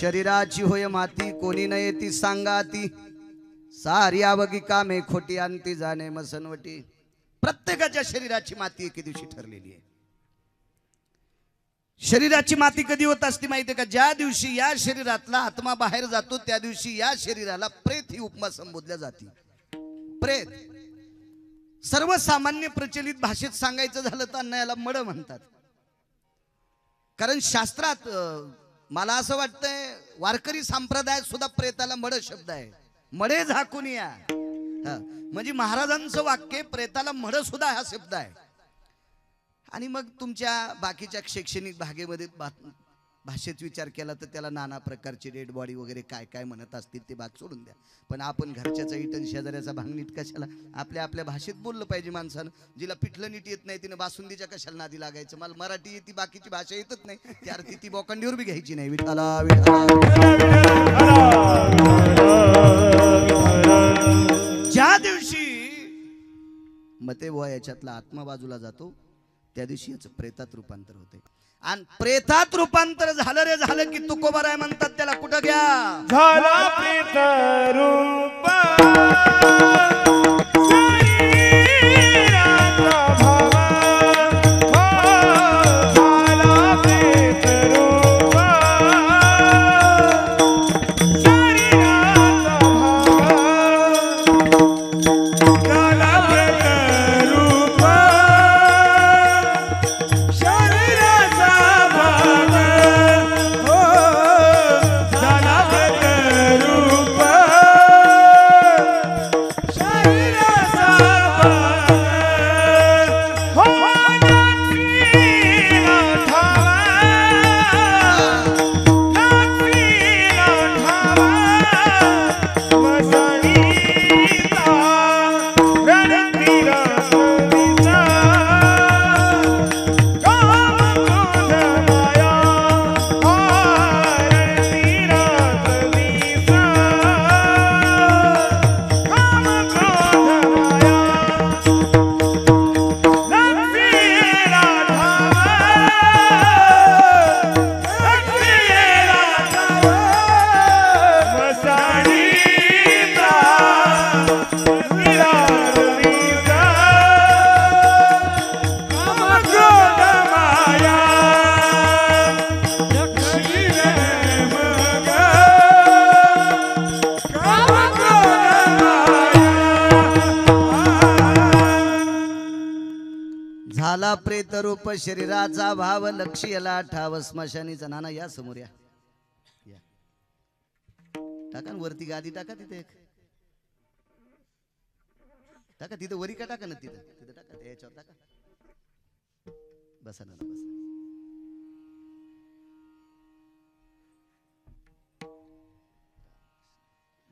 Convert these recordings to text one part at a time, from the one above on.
शरीराची होय माती कोणी न येती सांगाती सारी आवगी कामे खोटी आणती जाणे मसनवटी। प्रत्येकाच्या शरीराची माती एके दिवशी ठरलेली आहे। शरीराची माती कधी होत असते माहितीये का? ज्या दिवशी या शरीरातला आत्मा बाहेर जातो त्या दिवशी या शरीराला प्रेत ही उपमा संबोधल्या जाते। प्रेत सर्वसामान्य प्रचलित भाषेत सांगायचं झालं तर अन्याला मड म्हणतात। कारण शास्त्रात मला असं वाटतंय वारकरी संप्रदायात सुद्धा प्रेताला मड शब्द आहे। मडे झाकून या, म्हणजे महाराजांचं वाक्य प्रेताला मड सुद्धा हा शब्द आहे। आणि मग तुमच्या बाकीच्या शैक्षणिक भागेमध्ये भाषेत विचार केला तर त्याला नाना प्रकारची डेड बॉडी वगैरे काय काय म्हणत असतील ते बात सोडून द्या। पण आपण घरच्याचा इटन शेजाऱ्याचा भांग नीट कशाला आपल्या आपल्या भाषेत बोललं पाहिजे माणसानं। जिला पिठलं नीट येत नाही तिने बासुंदीच्या कशाला नादी लागायचं। मला मराठी येते बाकीची भाषा येतच नाही ती अर्थी ती बोकांडीवर बी घ्यायची नाही। विठ्ठला ज्या दिवशी मते व याच्यातला आत्मा बाजूला जातो त्या दिवशी याचं प्रेतात रूपांतर होते। आणि प्रेतात रूपांतर झालं रे झालं की तुकोबाराय म्हणतात त्याला कुठं घ्या झाला प्रेत रूप झाला प्रेत रूप शरीराचा भाव लक्ष्याला ठाव स्मशानीचा। नाना या समोर या, टाका वरती गादी टाका तिथे एक टाका तिथे वरी का टाका ना तिथे तिथे टाका याच्यावर टाका। बसा नाना बसा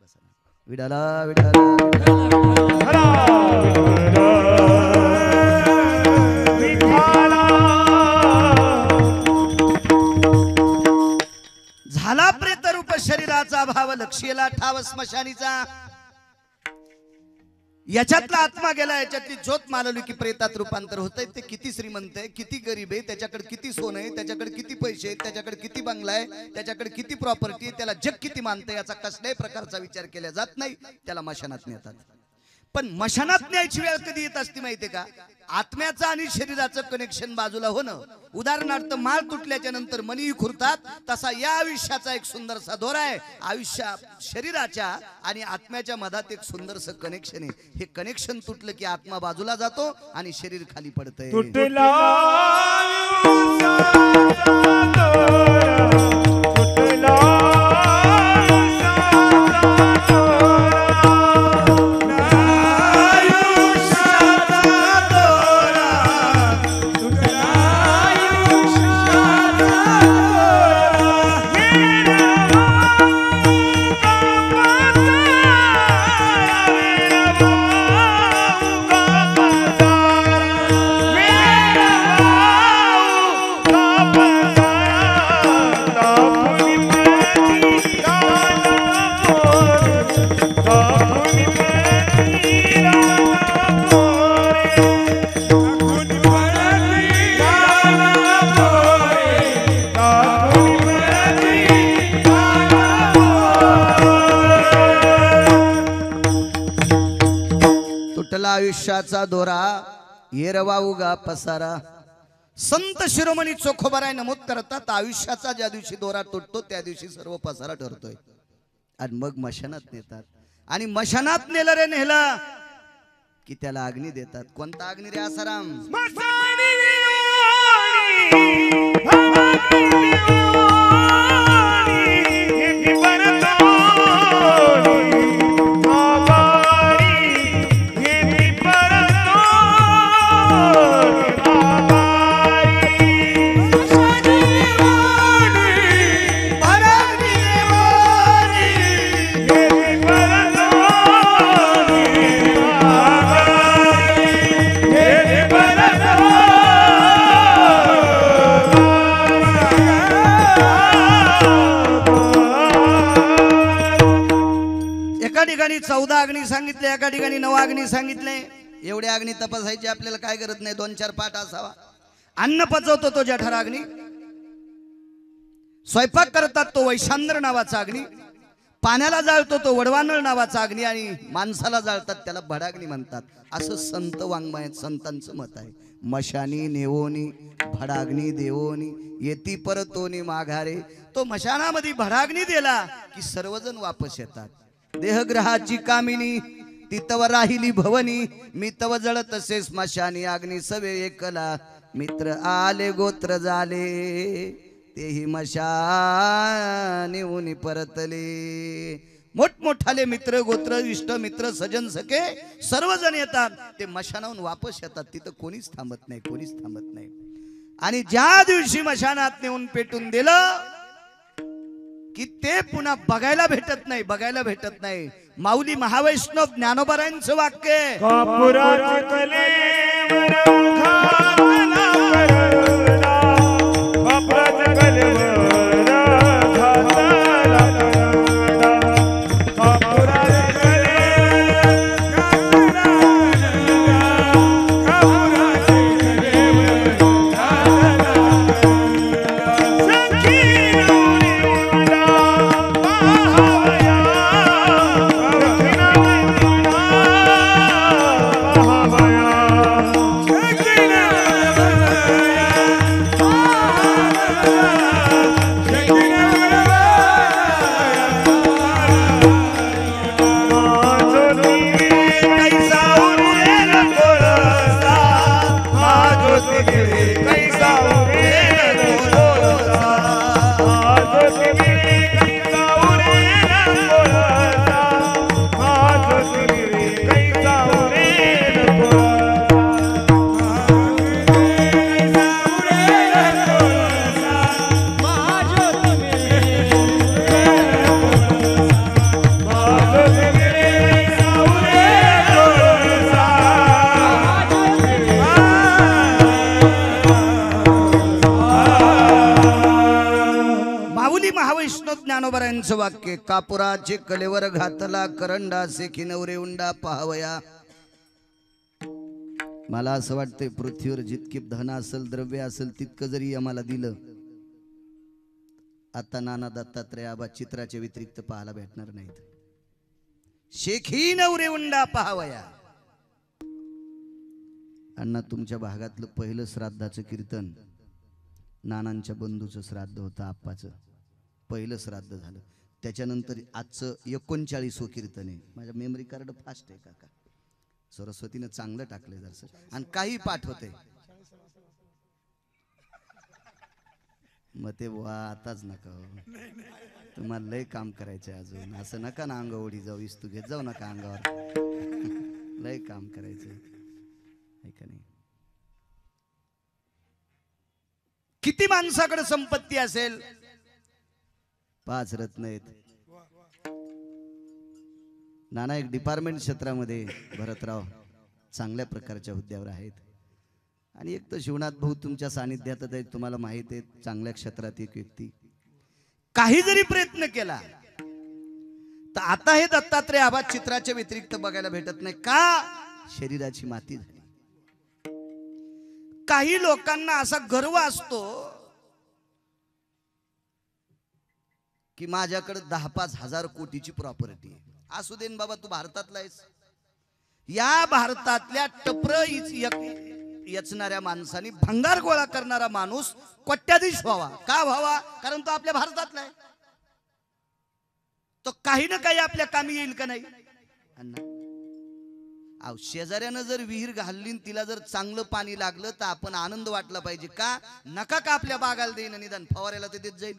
बसा ना। विडाला विडाला झाला प्रेत रूप शरीराचा भाव लक्ष्याला ठाव स्मशानीचा। याच्यातला आत्मा गेला याच्यातली ज्योत मालवली की प्रेतात रूपांतर होतंय। ते किती श्रीमंत आहे किती गरीब आहे त्याच्याकडे किती सोनं आहे त्याच्याकडे किती पैसे आहेत त्याच्याकडे किती बंगला आहे त्याच्याकडे किती प्रॉपर्टी आहे त्याला जग किती मानतं याचा कसल्याही प्रकारचा विचार केला जात नाही। त्याला मशानात नेतात। पण मशानात न्यायची वेळ कधी येत असते माहितीये का? आत्म्याचं आणि शरीराचं कनेक्शन बाजूला होणं। उदाहरणार्थ माळ तुटल्याच्या नंतर मनी खुरतात तसा या आयुष्याचा एक सुंदरसा दोरा आहे। आयुष्या शरीराच्या आणि आत्म्याच्या मधात एक सुंदरसं कनेक्शन आहे। हे कनेक्शन तुटलं की आत्मा बाजूला जातो आणि शरीर खाली पडतंय। तुटला आयुष्याचा दोरा येरवा उगा पसारा. संत शिरोमणी चोखोबाराय नमूद करतात आयुष्याचा ज्या दिवशी दोरा तुटतो त्या दिवशी सर्व पसारा ठरतोय. आणि मग मशानात नेतात आणि मशानात नेलं रे नेलं की त्याला अग्नी देतात. कोणता अग्नी रे आसाराम? एका ठिकाणी 14 अग्नी सांगितले, एका ठिकाणी 9 अग्नी सांगितले. एवढे अग्नी तपासायची आपल्याला काय गरज नाही, 2-4 पाठ असावा. अन्न पचवतो तो जठर अग्नी, स्वयंपाक करतात तो वैशांद्र नावाचा अग्नी, पाण्याला जाळतो तो वडवानळ नावाचा अग्नी आणि माणसाला जाळतात त्याला भडाग्नी म्हणतात. असं संत वाङ्मयात संतांचं मत आहे. मशानी नेवोनी भडाग्नी देवोनी येती परतोनी माघारे. तो मशानामध्ये भडाग्नी दिला की सर्वजण वापस येतात. देहग्रहाची कामिनी ती तव राहिली भवनी, मी तव जळत असे स्मशानी अग्नी सवे एकला. मित्र आले गोत्र झाले तेही मशानी उनी परतले. मोठमोठाले मित्र गोत्र इष्ट मित्र सजन सखे सर्वजण येतात, ते मशानाहून वापस येतात. तिथं कोणीच थांबत नाही, कोणीच थांबत नाही. आणि ज्या दिवशी मशानात नेऊन पेटून दिलं की ते पुन्हा बघायला भेटत नाही, बघायला भेटत नाही. माऊली महावैष्णव ज्ञानोबारायांचं वाक्य आहे, कापुराचे कलेवर घातला करवला, कापुराचे कलेवर घातला करवला, कापुराचे कलेवर घातला करवला, कापुराचे कलेवर घातला करवला. सखी नवरीला पाहावया, ज्ञानोबारायांचं वाक्य, कापुराचे कलेवर घातला करंडा सेखी नवरे उंडा पाहावया. मला असं वाटतंय पृथ्वीवर जितके धन असेल द्रव्य असेल तितकं जरी आम्हाला दिलं, आता नाना दत्तात्रय आबा चित्राच्या व्यतिरिक्त पाहायला भेटणार नाहीत. शेखी नवरे उंडा पाहावया. अण्णा तुमच्या भागातलं पहिलं श्राद्धाचं कीर्तन नानांच्या बंधूचं श्राद्ध होतं, आप्पाचं पहिलं श्राद्ध झालं. त्याच्यानंतर आजचं 39वं कीर्तन आहे. माझ्या मेमरी कार्ड फास्ट आहे काका, सरस्वतीनं चांगलं टाकलंय जरसं, आणि काही पाठ होते मग ते वा आताच नका हो. तुम्हाला लय काम करायचंय अजून, असं नका ना अंगावडी जाऊ, इस्तू घेत जाऊ नका अंगावर, लय काम करायचंय का नाही. किती माणसाकडे संपत्ती असेल, 5 रत्न आहेत. नाना एक डिपार्टमेंट क्षेत्रामध्ये भरतराव चांगल्या प्रकारच्या हुद्द्यावर आहेत, आणि एक तर शिवनाथ भाऊ तुमच्या सानिध्यातच आहेत, तुम्हाला माहित आहे चांगल्या क्षेत्रात एक व्यक्ती. काही जरी प्रयत्न केला तर आता हे दत्तात्रय आबा चित्राच्या व्यतिरिक्त बघायला भेटत नाही का, शरीराची माती झाली. काही लोकांना असा गर्व असतो की माझ्याकडे 10-5 हजार कोटीची प्रॉपर्टी आहे. असू देन बाबा, तू भारतातला आहेस, या भारतातल्या टपर यचणाऱ्या माणसाने भंगार गोळा करणारा माणूस कोट्याधीश व्हावा. का व्हावा? कारण तो आपल्या भारतातला आहे. तो काही ना काही आपल्या कामी येईल का नाही? अहो, शेजाऱ्यानं जर विहीर घालली तिला जर चांगलं पाणी लागलं तर आपण आनंद वाटला पाहिजे. का नका का आपल्या बागाला देईन निदान फवाऱ्याला ते देत जाईल,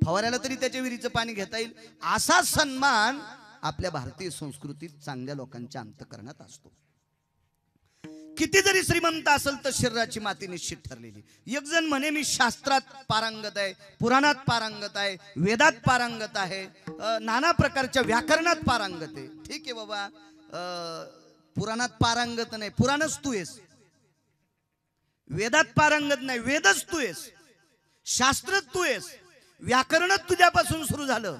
फवाऱ्याला तरी त्याच्या विहिरीचं पाणी घेता येईल. असा सन्मान आपल्या भारतीय संस्कृतीत चांगल्या लोकांच्या अंतःकरणात असतो. किती जरी श्रीमंत असेल तर शरीराची माती निश्चित ठरलेली. एक जण म्हणे मी शास्त्रात पारंगत आहे, पुराणात पारंगत आहे, वेदात पारंगत आहे, नाना प्रकारच्या व्याकरणात पारंगत आहे. ठीक आहे बाबा, पुराणात पारंगत नाही, पुराणच तू आहेस. वेदात पारंगत नाही, वेदच तू आहेस. शास्त्रच तू आहेस. व्याकरणच तुझ्यापासून सुरू झालं.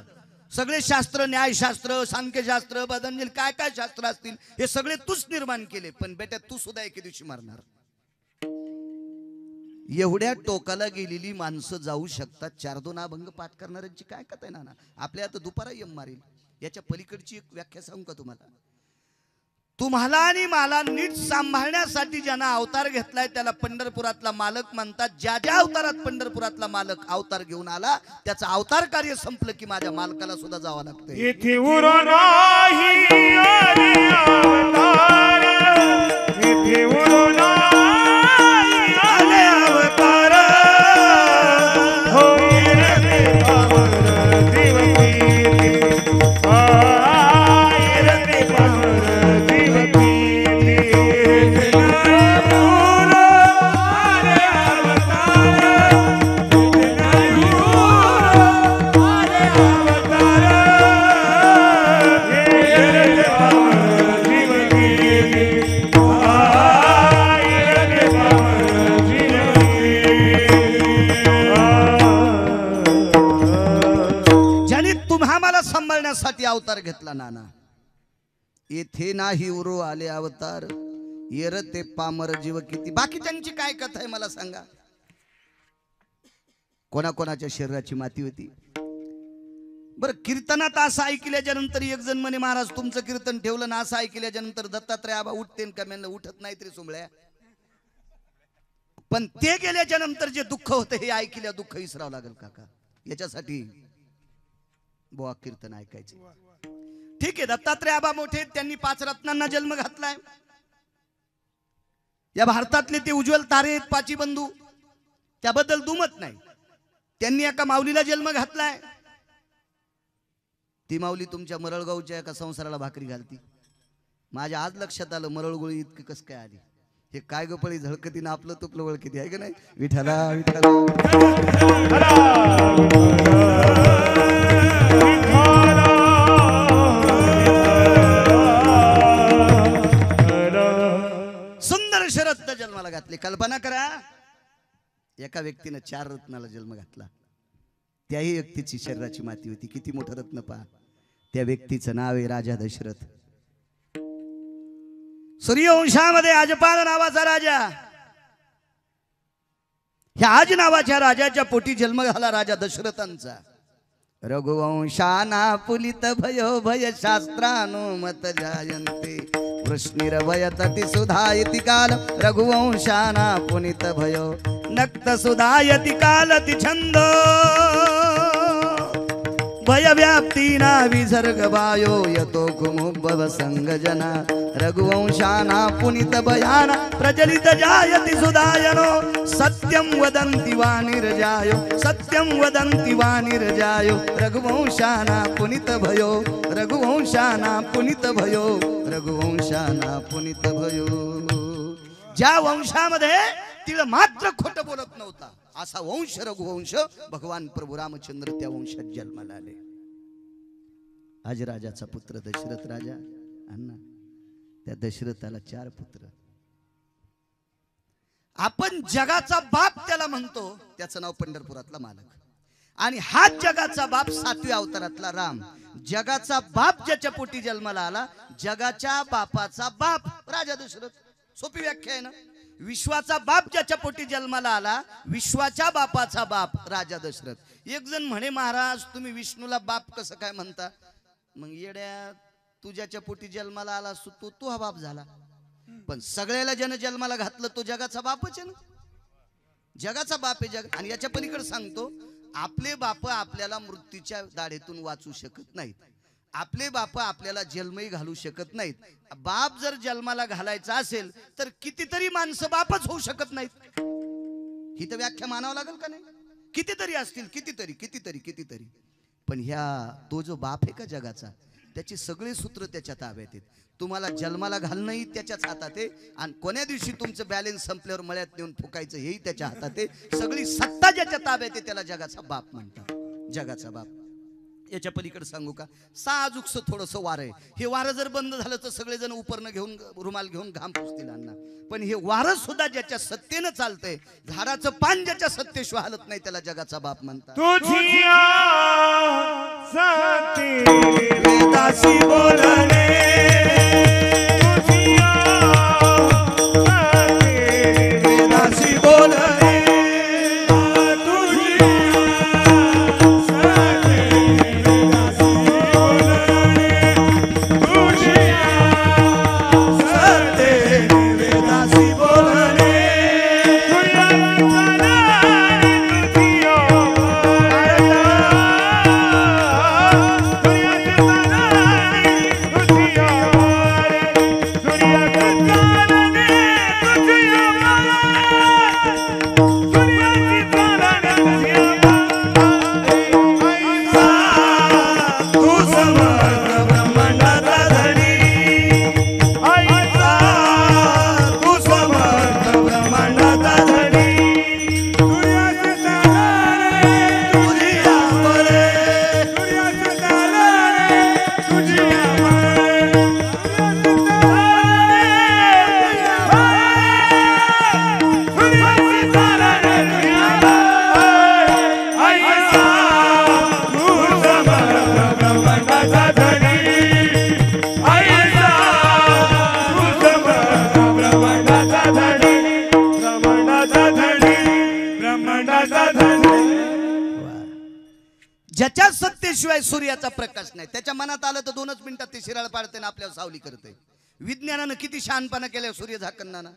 सगळे शास्त्र, न्यायशास्त्र, सांख्यशास्त्र, पतंजली, काय काय शास्त्र असतील हे सगळे तूच निर्माण केले. पण बेटा तू सुद्धा एके दिवशी मरणार. एवढ्या टोकाला गेलेली माणसं जाऊ शकतात. 4-2 अभंग पाठ करणाऱ्यांची काय कथा आहे ना. आपल्या आता दुपारा यम मारेल. याच्या पलीकडची एक व्याख्या सांगू का तुम्हाला? तुम्हाला आणि मला नीट सांभाळण्यासाठी ज्यानं अवतार घेतलाय त्याला पंढरपुरातला मालक म्हणतात. ज्या ज्या अवतारात पंढरपुरातला मालक अवतार घेऊन आला त्याचं अवतार कार्य संपलं की माझ्या मालकाला सुद्धा जावं लागतं. इथे उरो नाही आले अवतार, इथे उरो नाही आले अवतार, होईल रे पावन देवकी, होईल रे पावन देवकी. इथे उरो आले अवतार, इथे उरो आले अवतार, ज्याने तुम्हा मला सांभाळण्यासाठी अवतार घेतला नाना. येथे नाही उरो आले अवतार, येर ते पामर जीव किती. बाकी त्यांची काय कथा आहे मला सांगा. कोणाकोणाच्या शरीराची माती होती. बरं, कीर्तनात असं ऐकल्याच्या नंतर एक जण म्हणे महाराज तुमचं कीर्तन ठेवलं ना, असं ऐकल्याच्या नंतर दत्तात्रय आबा उठते का? म्हणलं उठत नाही तरी सोमळ्या. पण ते गेल्याच्या नंतर जे दुःख होतं हे ऐकल्या दुःख विसरावं लागेल काका. याच्यासाठी बुवा कीर्तन ऐकायचे. ठीक आहे, दत्तात्रय आबा मोठे, त्यांनी 5 रत्नांना जन्म घातलाय. या भारतातले ते उज्ज्वल तारे आहेत 5 बंधू, त्याबद्दल दुमत नाही. त्यांनी एका माऊलीला जन्म घातलाय. ती माऊली तुमच्या मरळगावच्या एका संसाराला भाकरी घालती. माझ्या आज लक्षात आलं मरळगोळी इतकी कस काय आली. हे काय गपळी झळकतीनं आपलं तुपलं वळखती आहे का नाही. विठ्ठला विठ्ठला सुंदर शरद जन्माला घातली. कल्पना करा, एका व्यक्तीनं 4 रत्नाला जन्म घातला. त्याही व्यक्तीची शरीराची माती होती. किती मोठं रत्न पहा. त्या व्यक्तीचं नाव आहे राजा दशरथ. सूर्यवंशामध्ये अजपाल नावाचा राजा. ह्या आज नावाच्या राजाच्या पोटी जन्म झाला राजा दशरथांचा. रघुवंशाना पुलित भयो भय शास्त्रानुमत जायन्ते, वृष्णिर्भयतति सुधायति काल रघुवंशाना पुनित भयो, नक्त सुधायति कालति छंदो, भय व्याप्तीना विसर्ग वायो यतो कुमुद्भव संगजना, रघुवंशाना पुनित भयाना प्रचलित जायति सुधायनो, सत्यं वदन्ति वानिर्जायो, सत्यं वदन्ति वानिर्जायो, रघुवंशाना पुनित भयो, रघुवंशाना पुनित भयो, रघुवंशाना पुनित भयो. ज्या वंशामध्ये तिला मात्र खोट बोलत नव्हता असा वंश रघुवंश भगवान प्रभू रामचंद्र त्या वंशात जन्माला आले. आज राजाचा पुत्र दशरथ राजा. अण्णा, त्या दशरथाला 4 पुत्र. आपण जगाचा बाप त्याला म्हणतो, त्याचं नाव पंढरपुरातला मालक. आणि हाच जगाचा बाप 7व्या अवतारातला राम. जगाचा बाप ज्याच्या पोटी जन्माला आला, जगाच्या बापाचा बाप राजा दशरथ. सोपी व्याख्या आहे ना. विश्वाचा बाप ज्याच्या पोटी जन्माला आला, विश्वाच्या बापाचा बाप राजा दशरथ. एक जण म्हणे महाराज तुम्ही विष्णूला बाप कसं काय म्हणता. मग येड्या, तुझ्याच्या पोटी जन्माला आला असतो तू हा बाप झाला. पण सगळ्याला ज्यानं जन्माला घातलं तो जगाचा बापच आहे ना. जगाचा बाप आहे जग. आणि याच्या पलीकडे सांगतो, आपले बाप आपल्याला मृत्यूच्या दाढेतून वाचू शकत नाहीत. आपले बाप आपल्याला जन्मही घालू शकत नाहीत. बाप जर जन्माला घालायचा असेल तर कितीतरी माणसं बापच होऊ शकत नाहीत. ही तर व्याख्या मानावं लागेल का नाही. कितीतरी असतील, कितीतरी कितीतरी कितीतरी. पण ह्या तो जो बाप आहे का जगाचा, त्याचे सगळे सूत्र त्याच्या ताब्यात आहेत. तुम्हाला जन्माला घालणंही त्याच्याच हातात आहे आणि कोण्या दिवशी तुमचं बॅलन्स संपल्यावर मळ्यात नेऊन फुकायचं हेही त्याच्या हातात आहे. सगळी सत्ता ज्याच्या ताब्यात आहे त्याला जगाचा बाप म्हणतात. जगाचा बाप. याच्या पलीकडे सांगू का, साजूकस थोडंसं वारं आहे. हे वारं जर बंद झालं तर सगळेजण उपरनं घेऊन रुमाल घेऊन घाम पुसतील अण्णा. पण हे वारं सुद्धा ज्याच्या सत्तेनं चालतंय, झाडाचं पान ज्याच्या सत्तेशिवाय हालत नाही त्याला जगाचा बाप म्हणतात. तुझिया सत्ते वेदासी बोलणे, तुझिया सत्ते वेदासी बोलणे, ज्याच्या सत्तेशिवाय सूर्याचा प्रकाश नाही, त्याच्या मनात आलं तर 2च मिनिटात ते शिराळ पाडते ना आपल्याला सावली करते. विज्ञानानं किती शहाणपणा केल्या सूर्य झाकणं.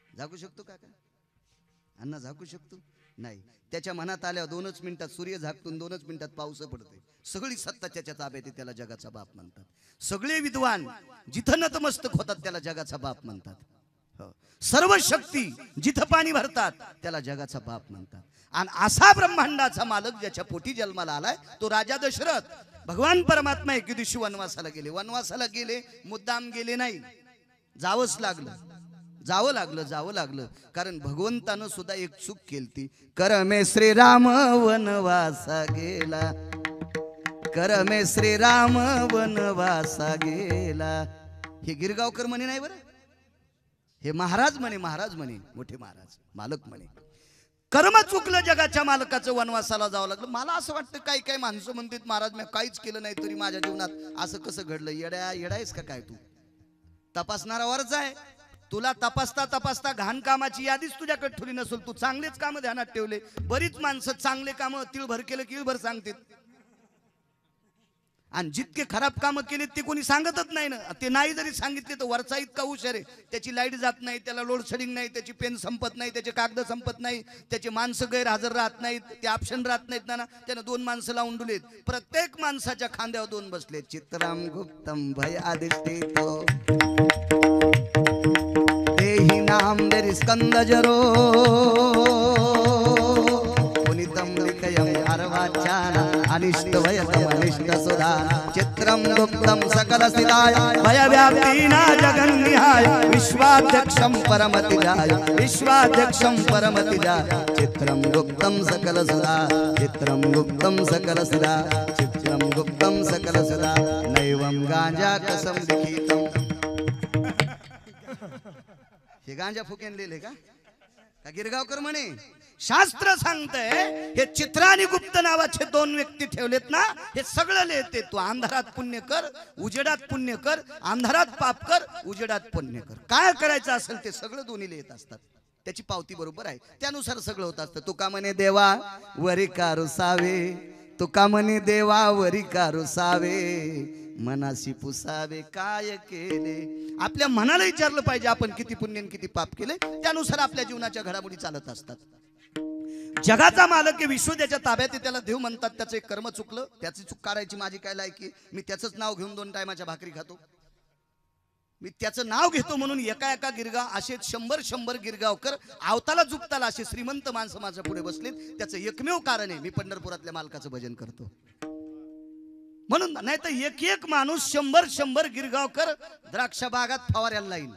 झाकू शकतो का अण्णा, झाकू शकतो नाही. त्याच्या मनात आल्यावर 2च मिनिटात सूर्य झाकतून 2च मिनिटात पाऊस पडते. सगळी सत्ता त्याच्या ताब्यात आहे, त्याला जगाचा बाप म्हणतात. सगळे विद्वान जिथं नतमस्तक होतात त्याला जगाचा बाप म्हणतात. सर्व शक्ती जिथं पाणी भरतात त्याला जगाचा बाप म्हणतात. आणि असा ब्रह्मांडाचा मालक ज्याच्या पोटी जन्माला आलाय तो राजा दशरथ. भगवान परमात्मा एके दिवशी वनवासाला गेले. वनवासाला गेले, मुद्दाम गेले नाही, जावंच लागलं. जावं लागलं कारण भगवंतानं सुद्धा एक चूक केलती. करमे श्रीराम वनवासा गेला, करमे श्रीराम वनवासा गेला. हे गिरगावकर म्हणे नाही बरं, हे महाराज म्हणे, महाराज म्हणे, मोठे महाराज, मालक म्हणे. कर्म चुकलं जगाच्या मालकाचं, वनवासाला जावं लागलं. मला असं वाटतं काही काही माणसं म्हणतात महाराज मी काहीच केलं नाही तरी माझ्या जीवनात असं कसं घडलं. येडायस का काय तू? तपासणारा वरच आहे. तुला तपासता तपासता घाण कामाची यादीच तुझ्याकडे ठेवली नसेल. तू चांगलेच काम ध्यानात ठेवले. बरीच माणसं चांगले काम तिळभर केलं की इळभर सांगतात आणि जितके खराब कामं केले ते कोणी सांगतच नाही ना. ते नाही जरी सांगितले तर वरचा इतका हुशार आहे, त्याची लाईट जात नाही, त्याला लोड शेडिंग नाही, त्याची पेन संपत नाही, त्याचे कागद संपत नाही, त्याचे माणसं गैरहजर राहत नाहीत, ते ऑप्शन राहत नाहीत ना. त्यानं 2 माणसं लावून दिलेत. प्रत्येक माणसाच्या खांद्यावर 2 बसले. चित्राम गुप्तम भय आदिष्टितो तेहि नाम देरी स्कंद जरो पुनितम लिखयम अर्वाचाना अनिष्ट भयतम अनिष्ट सुधा चित्रम गुप्तम सकल सिदाय भय व्याप्तीना जगन्निहाय विश्वाध्यक्षम परमतिजाय विश्वाध्यक्षम परमतिजाय चित्रम गुप्तम सकल सुधा चित्रम गुप्तम सकल सुधा चित्रम गुप्तम सकल सुधा नैवम गांजा कसम लिखितम. हे गांजा फुकेन लिहिले का गिरगावकर म्हणे? शास्त्र सांगतंय हे चित्र आणि गुप्त नावाचे 2 व्यक्ती ठेवलेत ना, हे सगळं लिहिते. तू अंधारात पुण्य कर, उजेडात पुण्य कर, अंधारात पाप कर, उजेडात पुण्य कर. काय करायचं असेल ते सगळं दोन्ही लिहित असतात. त्याची पावती बरोबर आहे, त्यानुसार सगळं होत असतं. तुका म्हणे देवा वरी का रुसावे, तुका म्हणे देवा वरी का रुसावे, मनासी पुसावे काय केले. आपल्या मनाला विचारलं पाहिजे आपण किती पुण्य आणि किती पाप केले, त्यानुसार आपल्या जीवनाच्या घडामोडी चालत असतात. जगाचा मालक आहे, विश्व त्याच्या ताब्यात आहे, त्याला देव म्हणतात. त्याचं एक कर्म चुकलं, त्याची चूक काढायची माझी काय लायकी. मी त्याचंच नाव घेऊन 2 टायमाच्या भाकरी खातो. मी त्याचं नाव घेतो म्हणून एका एका गिरगाव असे 100 गिरगावकर आवताला झुकताला असे श्रीमंत माणसं माझ्या पुढे बसलेत. त्याचं एकमेव कारण आहे, मी पंढरपुरातल्या मालकाचं भजन करतो म्हणून. नाही तर एक एक माणूस 100 गिरगावकर द्राक्ष बागात फवाऱ्याला लाईन.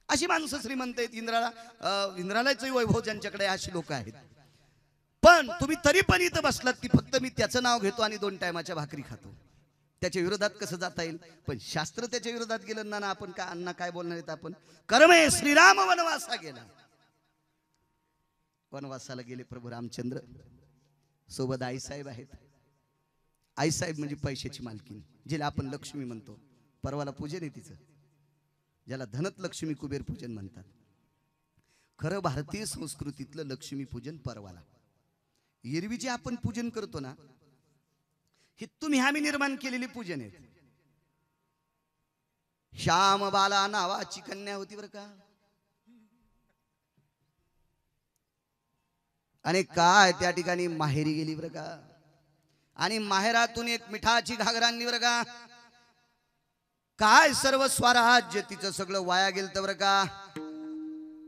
अशी माणसं श्रीमंत आहेत. इंद्रालयाचं वैभव ज्यांच्याकडे अशी लोक आहेत. पण तुम्ही तरी पण इथं बसलात की फक्त मी त्याचं नाव घेतो आणि 2 टायमाच्या भाकरी खातो. त्याच्या विरोधात कसं जाता येईल. पण शास्त्र त्याच्या विरोधात गेलं ना. आपण काय अण्णा काय बोलणार आहेत आपण. कर्मे श्रीराम वनवासा गेला. वनवासाला गेले प्रभू रामचंद्र. सोबत आईसाहेब आहेत. आईसाहेब म्हणजे पैशाची मालकीन, जिला आपण लक्ष्मी म्हणतो. परवाला पूजन आहे तिचं, ज्याला धनत लक्ष्मी कुबेर पूजन म्हणतात. खरं भारतीय संस्कृतीतलं लक्ष्मी पूजन परवाला. एरवी जे आपण पूजन करतो ना, ही तुम्ही आम्ही निर्माण केलेली पूजन आहेत. श्यामबाला नावाची कन्या होती बरं का. आणि काय त्या ठिकाणी माहेरी गेली बरं का. आणि माहेरातून एक मिठाची घागर आणली बरं का. काय सर्व स्वराज्य तिचं सगळं वाया गेलं बरं का.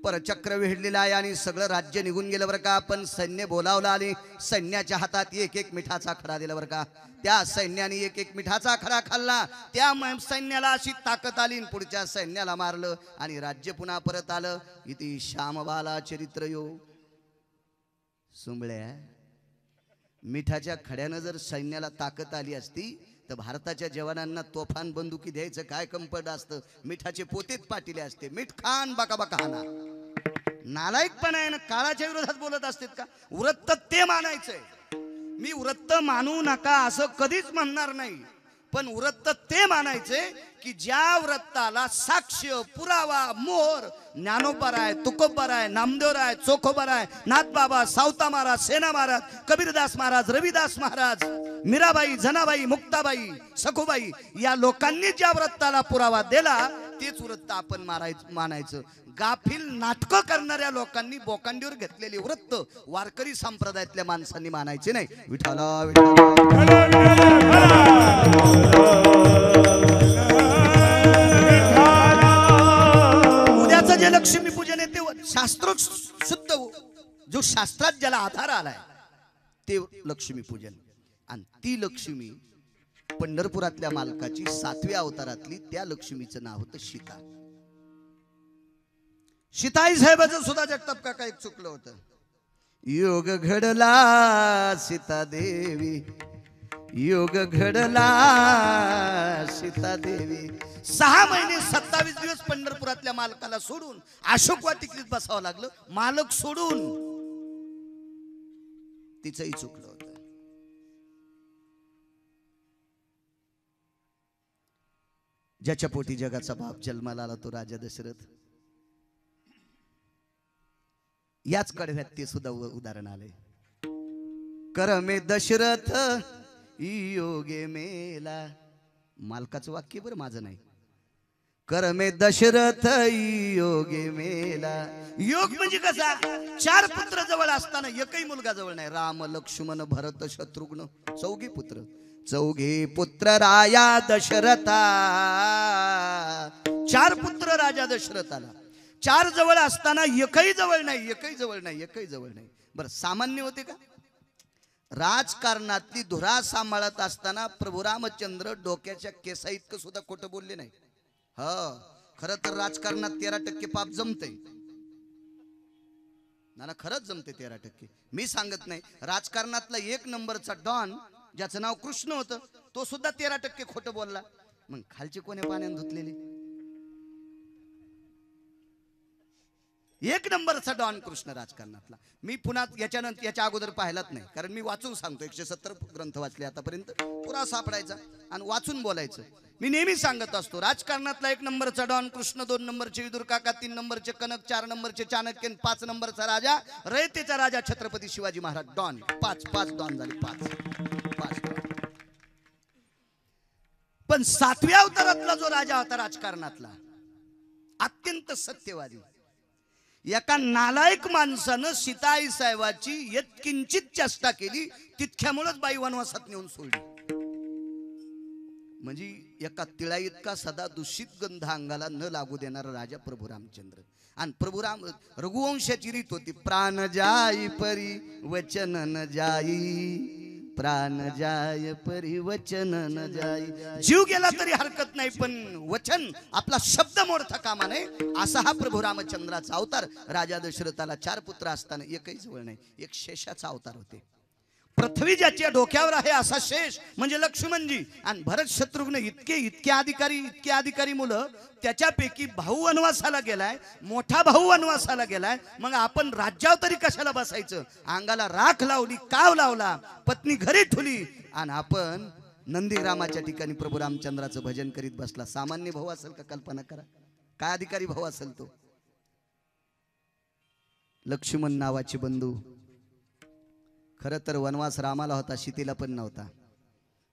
परचक्र विहडलेलं आहे आणि सगळं राज्य निघून गेलं बरं का. पण सैन्य बोलावलं आणि सैन्याच्या हातात एक एक मिठाचा खडा दिला बरं का. त्या सैन्याने एक एक मिठाचा खडा खाल्ला. त्या सैन्याला अशी ताकद आली, पुढच्या सैन्याला मारलं आणि राज्य पुन्हा परत आलं. इति श्यामबाला चरित्र यो. सुंबळ्या, मिठाच्या खड्यानं जर सैन्याला ताकद आली असती तर भारताच्या जवानांना तोफान बंदुकी द्यायचं काय कंपड असतं. मिठाचे पोतेत पाटिले असते. मीठ खान बाका बाका हाना. नालायकपणा आहे ना. काळाच्या विरोधात बोलत असतात का. व्रत ते मानायचंय. मी व्रत मानू नका असं कधीच म्हणणार नाही. पण व्रत ते मानायचे की ज्या व्रताला साक्ष पुरावा मोहर ज्ञानोबाराय, तुकोबाराय, नामदेवराय, चोखोबाराय, नाथबाबा, सावता महाराज, सेना महाराज, कबीरदास महाराज, रविदास महाराज, मीराबाई, जनाबाई, मुक्ताबाई, सखुबाई या लोकांनी ज्या व्रताला पुरावा दिला तेच व्रत आपण मानायचं. गाफील नाटकं करणाऱ्या लोकांनी बोकांडीवर घेतलेली व्रत वारकरी संप्रदायातल्या माणसांनी मानायचे नाही. विठाला उद्याचं जे लक्ष्मी पूजन आहे ते शास्त्रोक्त शुद्ध, जो शास्त्रात ज्याला आधार आलाय ते लक्ष्मी पूजन. आणि ती लक्ष्मी पंढरपुरातल्या मालकाची 7व्या अवतारातली त्या लक्ष्मीचं नाव होतं सीता. सीताई साहेबाचं सुद्धा जगताप काका एक चुकलं होतं. योग घडला सीता देवी, योग घडला सीता देवी. 6 महिने 27 दिवस पंढरपुरातल्या मालकाला सोडून अशोक वाटिकेत बसावं लागलं. मालक सोडून. तिचंही चुकलं होतं. ज्याच्या पोटी जगाचा बाप जन्माला आला तो राजा दशरथ. याच कडव्यात ते सुद्धा उदाहरण आले. करमे दशरथ योगे मेला. मालकाचं वाक्य बरं, माझं नाही. करमे दशरथ योगे मेला. योग म्हणजे कसा. 4 पुत्र जवळ असताना एकही मुलगा जवळ नाही. राम, लक्ष्मण, भरत, शत्रुघ्न 4 पुत्र. 4 पुत्र राया दशरथा. 4 पुत्र राजा दशरथाला. 4 जवळ असताना एकही जवळ नाही, एकही जवळ नाही, एकही जवळ नाही. बरं, सामान्य होते का. राजकारणातली धुरा सांभाळत असताना प्रभू रामचंद्र डोक्याच्या केसा इतकं सुद्धा खोटं बोलले नाही. खरं तर राजकारणात 13% पाप जमते ना. खरंच जमते 13%. मी सांगत नाही. राजकारणातला 1 नंबरचा डॉन ज्याचं नाव कृष्ण होतं तो सुद्धा 13% खोटं बोलला. मग खालचे कोण्या पाण्याने धुतलेले. 1 नंबरचा डॉन कृष्ण राजकारणातला. मी पुन्हा याच्या अगोदर पाहिलाच नाही, कारण मी वाचून सांगतो. 170 ग्रंथ वाचले आतापर्यंत. पुरा सापडायचा आणि वाचून बोलायचं. मी नेहमी सांगत असतो राजकारणातला 1 नंबरचा डॉन कृष्ण, 2 नंबरचे विदुर काका, 3 नंबरचे कनक, 4 नंबरचे चाणक्य, 5 नंबरचा राजा रयतेचा राजा छत्रपती शिवाजी महाराज. डॉन 5 डॉन झाले. 5 डॉन. पण 7व्या अवतारातला जो राजा होता राजकारणातला, अत्यंत सत्यवादी, एका नालायक माणसानं सीताई साहेबाची यत्किंचित चेष्टा केली, तितक्यामुळेच बाई वनवासात नेऊन सोडली. म्हणजे एका तिळा इतका सदा दूषित गंध अंगाला न लागू देणारा राजा प्रभू रामचंद्र. आणि प्रभू राम रघुवंशाची रीत होती, प्राण जाई परी वचन न जाई, प्राण जाय परी वचन न जाई. जीव गेला तरी हरकत नाही, पण वचन आपला शब्द मोडता कामा नये. असा हा प्रभू रामचंद्राचा अवतार. राजा दशरथाला 4 पुत्र असताना एकही जवळ नाही, एक शेषाचा अवतार होते. पृथ्वी ज्याच्या डोक्यावर आहे असा शेष म्हणजे लक्ष्मणजी. आणि भरत शत्रुघ्न इतके अधिकारी मुलं, त्याच्यापैकी भाऊ वनवासाला गेलाय, मोठा भाऊ वनवासाला गेलाय. मग आपण राज्यावर तरी कशाला बसायचं? अंगाला राख लावली, काव लावला, पत्नी घरी ठेवली, आणि आपण नंदीग्रामाच्या ठिकाणी प्रभू रामचंद्राचं भजन करीत बसला. सामान्य भाऊ असेल का? कल्पना करा, काय अधिकारी भाऊ असेल तो. लक्ष्मण नावाचे बंधू. खरं तर वनवास रामाला होता, सीतेला पण नव्हता.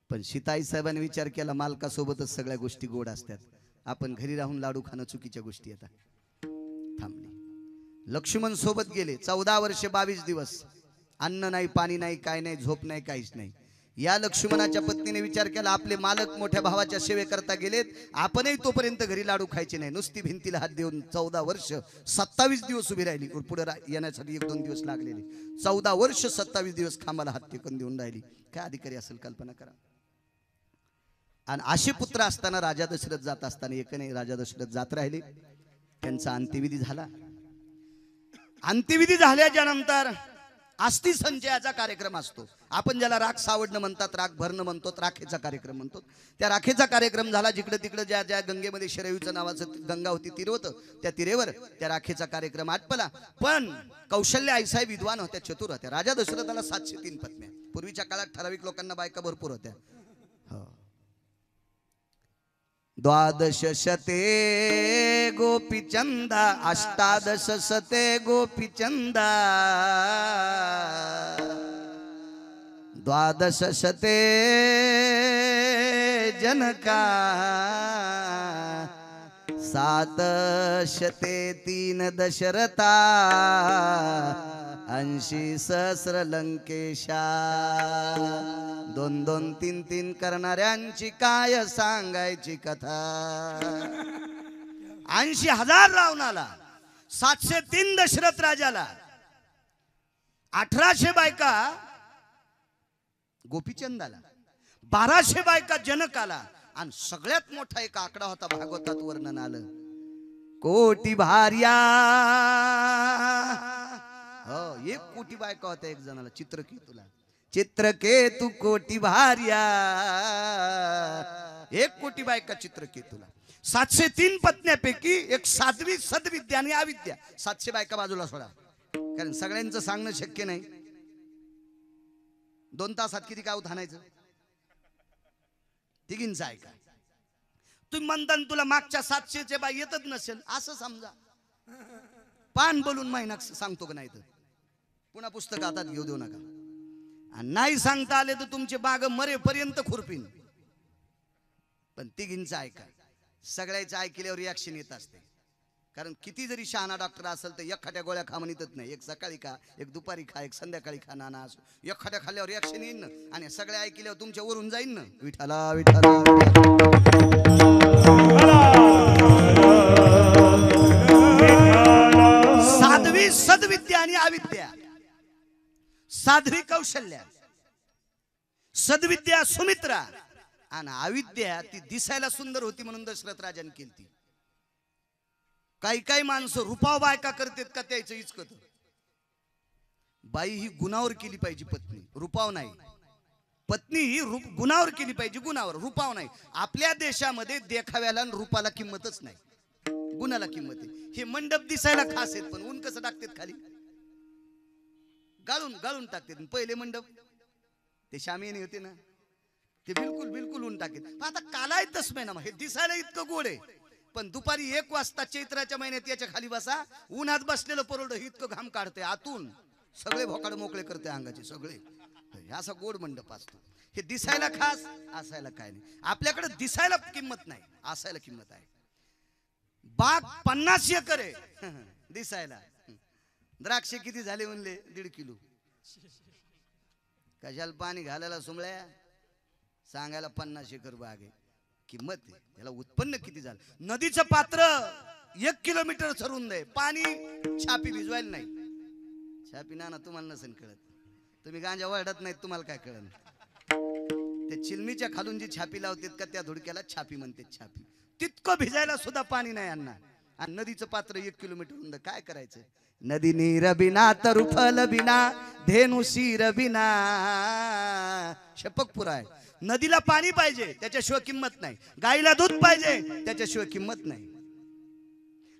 पण सीताई साहेबांनी विचार केला, मालकासोबतच सगळ्या गोष्टी गोड असतात, आपण घरी राहून लाडू खाणं चुकीच्या गोष्टी येतात. थांबली. लक्ष्मण सोबत गेले. 14 वर्षे 22 दिवस अन्न नाही, पाणी नाही, काय नाही, झोप नाही, काहीच नाही. या लक्ष्मणाच्या पत्नीने विचार केला, आपले मालक मोठ्या भावाच्या सेवेकरता गेलेत, आपणही तोपर्यंत घरी लाडू खायचे नाही. नुसती भिंतीला हात देऊन 14 वर्ष 27 दिवस उभी राहिली. पुढे येण्यासाठी 1-2 दिवस लागलेले. 14 वर्ष 27 दिवस खांबाला हात टेकून देऊन राहिली. काय अधिकारी असेल कल्पना करा. आणि असे पुत्र असताना राजा दशरथ जात असताना एकने राजा दशरथ जात राहिले. त्यांचा अंत्यविधी झाला. अंत्यविधी झाल्याच्या नंतर अस्थि संचयाचा कार्यक्रम असतो. आपण ज्याला राख सावडणं म्हणतात, राख भरणं म्हणतो, राखेचा कार्यक्रम म्हणतो. त्या राखेचा कार्यक्रम झाला. जिकडे तिकडे ज्या ज्या गंगेमध्ये शरयूचं नावाचं गंगा होती, तीर होतं, त्या तिरेवर त्या राखेचा कार्यक्रम आटपला. पण कौशल्य आईसाहेब विद्वान होत्या, चतुर होत्या. राजा दशरथाला 703 पत्न्या. पूर्वीच्या काळात ठराविक लोकांना बायका भरपूर होत्या. हो. 12 शते गोपीचंदा, 18 शते गोपीचंदा, 12 शते जनका, 7 शते 3 दशरथा, 80 सहस्र लंकेशा. 2-2, 3-3 करणाऱ्यांची काय सांगायची कथा. 80,000 रावणाला, 703 दशरथ राजाला, 1800 बायका गोपीचंदाला, 1200 बायका जनकाला. आणि सगळ्यात मोठा एक आकडा होता, भागवतात वर्णन आलं, कोटी भार्या. हो, 1 कोटी बायका होत्या एक जणाला. चित्रकेतूला, चित्रकेतू कोटी भार्या, 1 कोटी बायका चित्रकेतूला. 703 पत्न्यापैकी एक साध्वी, सद्विद्या आणि अविद्या. 700 बायका बाजूला सोडा, कारण सगळ्यांचं सांगणं शक्य नाही. 2 तासात किती गाव थानायचं? तिघींचं ऐका. तुम्ही म्हणता तुला मागच्या 700चे बाई येतच नसेल असं समजा. पान बोलून महिना सांगतो का नाही तर पुन्हा पुस्तक हातात घेऊ देऊ नका. आणि नाही सांगता आले तर तुमचे बाग मरेपर्यंत खुरपीन. पण तिघींचं ऐका. सगळ्याचं ऐकल्यावर रिॲक्शन येत असते. कारण किती जरी शहाणा डॉक्टर असेल तर एखाद्या गोळ्या खा म्हणतच नाही. एक सकाळी खा, एक दुपारी खा, एक संध्याकाळी खा. नाना असो, एखाद्या खाल्ल्यावर रिॲक्शन येईन ना. आणि सगळ्या ऐकल्यावर तुमच्या वरून जाईन ना. विठाला विठाला. साध्वी सद्विद्या आणि अविद्या. साध्वी कौशल्या, सद्विद्या सुमित्रा, आणि अविद्या ती दिसायला सुंदर होती म्हणून दशरथ राजाने केली. काही काही माणसं रुपाव बायका करतात का त्याचं इचकत. बाई ही गुणावर केली पाहिजे पत्नी, रुपाव नाही. पत्नी ही गुणावर केली पाहिजे, गुणावर, रुपाव नाही. आपल्या देशामध्ये देखाव्याला रूपाला किंमतच नाही, गुणाला किंमत आहे. हे मंडप दिसायला खास आहेत, पण ऊन कसं टाकतात खाली, गाळून गाळून टाकतात. पहिले मंडप ते शामियानी होते ना, ते बिलकुल बिलकुल ऊन टाकतात. आता कालाय तसमे ना, हे दिसायला इतकं गोड आहे, पण दुपारी 1 वाजता चैत्राच्या महिन्यात याच्या खाली बसा, उन्हात बसलेलं परवड इतकं घाम काढते आतून, सगळे भोकाड मोकळे करते अंगाचे सगळे. हे असा गोड मंडप असतो. हे दिसायला खास, असायला काय नाही. आपल्याकडे दिसायला किंमत नाही, असायला किंमत आहे. बाग 50 एकर आहे दिसायला. द्राक्षे किती झाले म्हणले? 1.5 किलो. कशाला पाणी घालायला सुमळ्या? सांगायला 50 एकर बाग आहे. किंमत आहे त्याला. उत्पन्न किती झालं? नदीचं पात्र 1 किलोमीटर सरून दे, पाणी छापी भिजवायला नाही. छापी ना तुम्हाला नसेल कळत, तुम्ही गांजा वळडत नाहीत, तुम्हाला काय कळलं? त्या चिलमीच्या खालून जी छापी लावतात का त्या धुडक्याला छापी म्हणते. छापी तितकं भिजायला सुद्धा पाणी नाही यांना. आणि नदीचं पात्र 1 किलोमीटर रुंद. काय करायचं? नदी नीर बिना तरु फल बिना धेनु शिर बिना. शपक पुरा आहे. नदीला पाणी पाहिजे, त्याच्याशिवाय किंमत नाही. गाईला दूध पाहिजे, त्याच्याशिवाय किंमत नाही.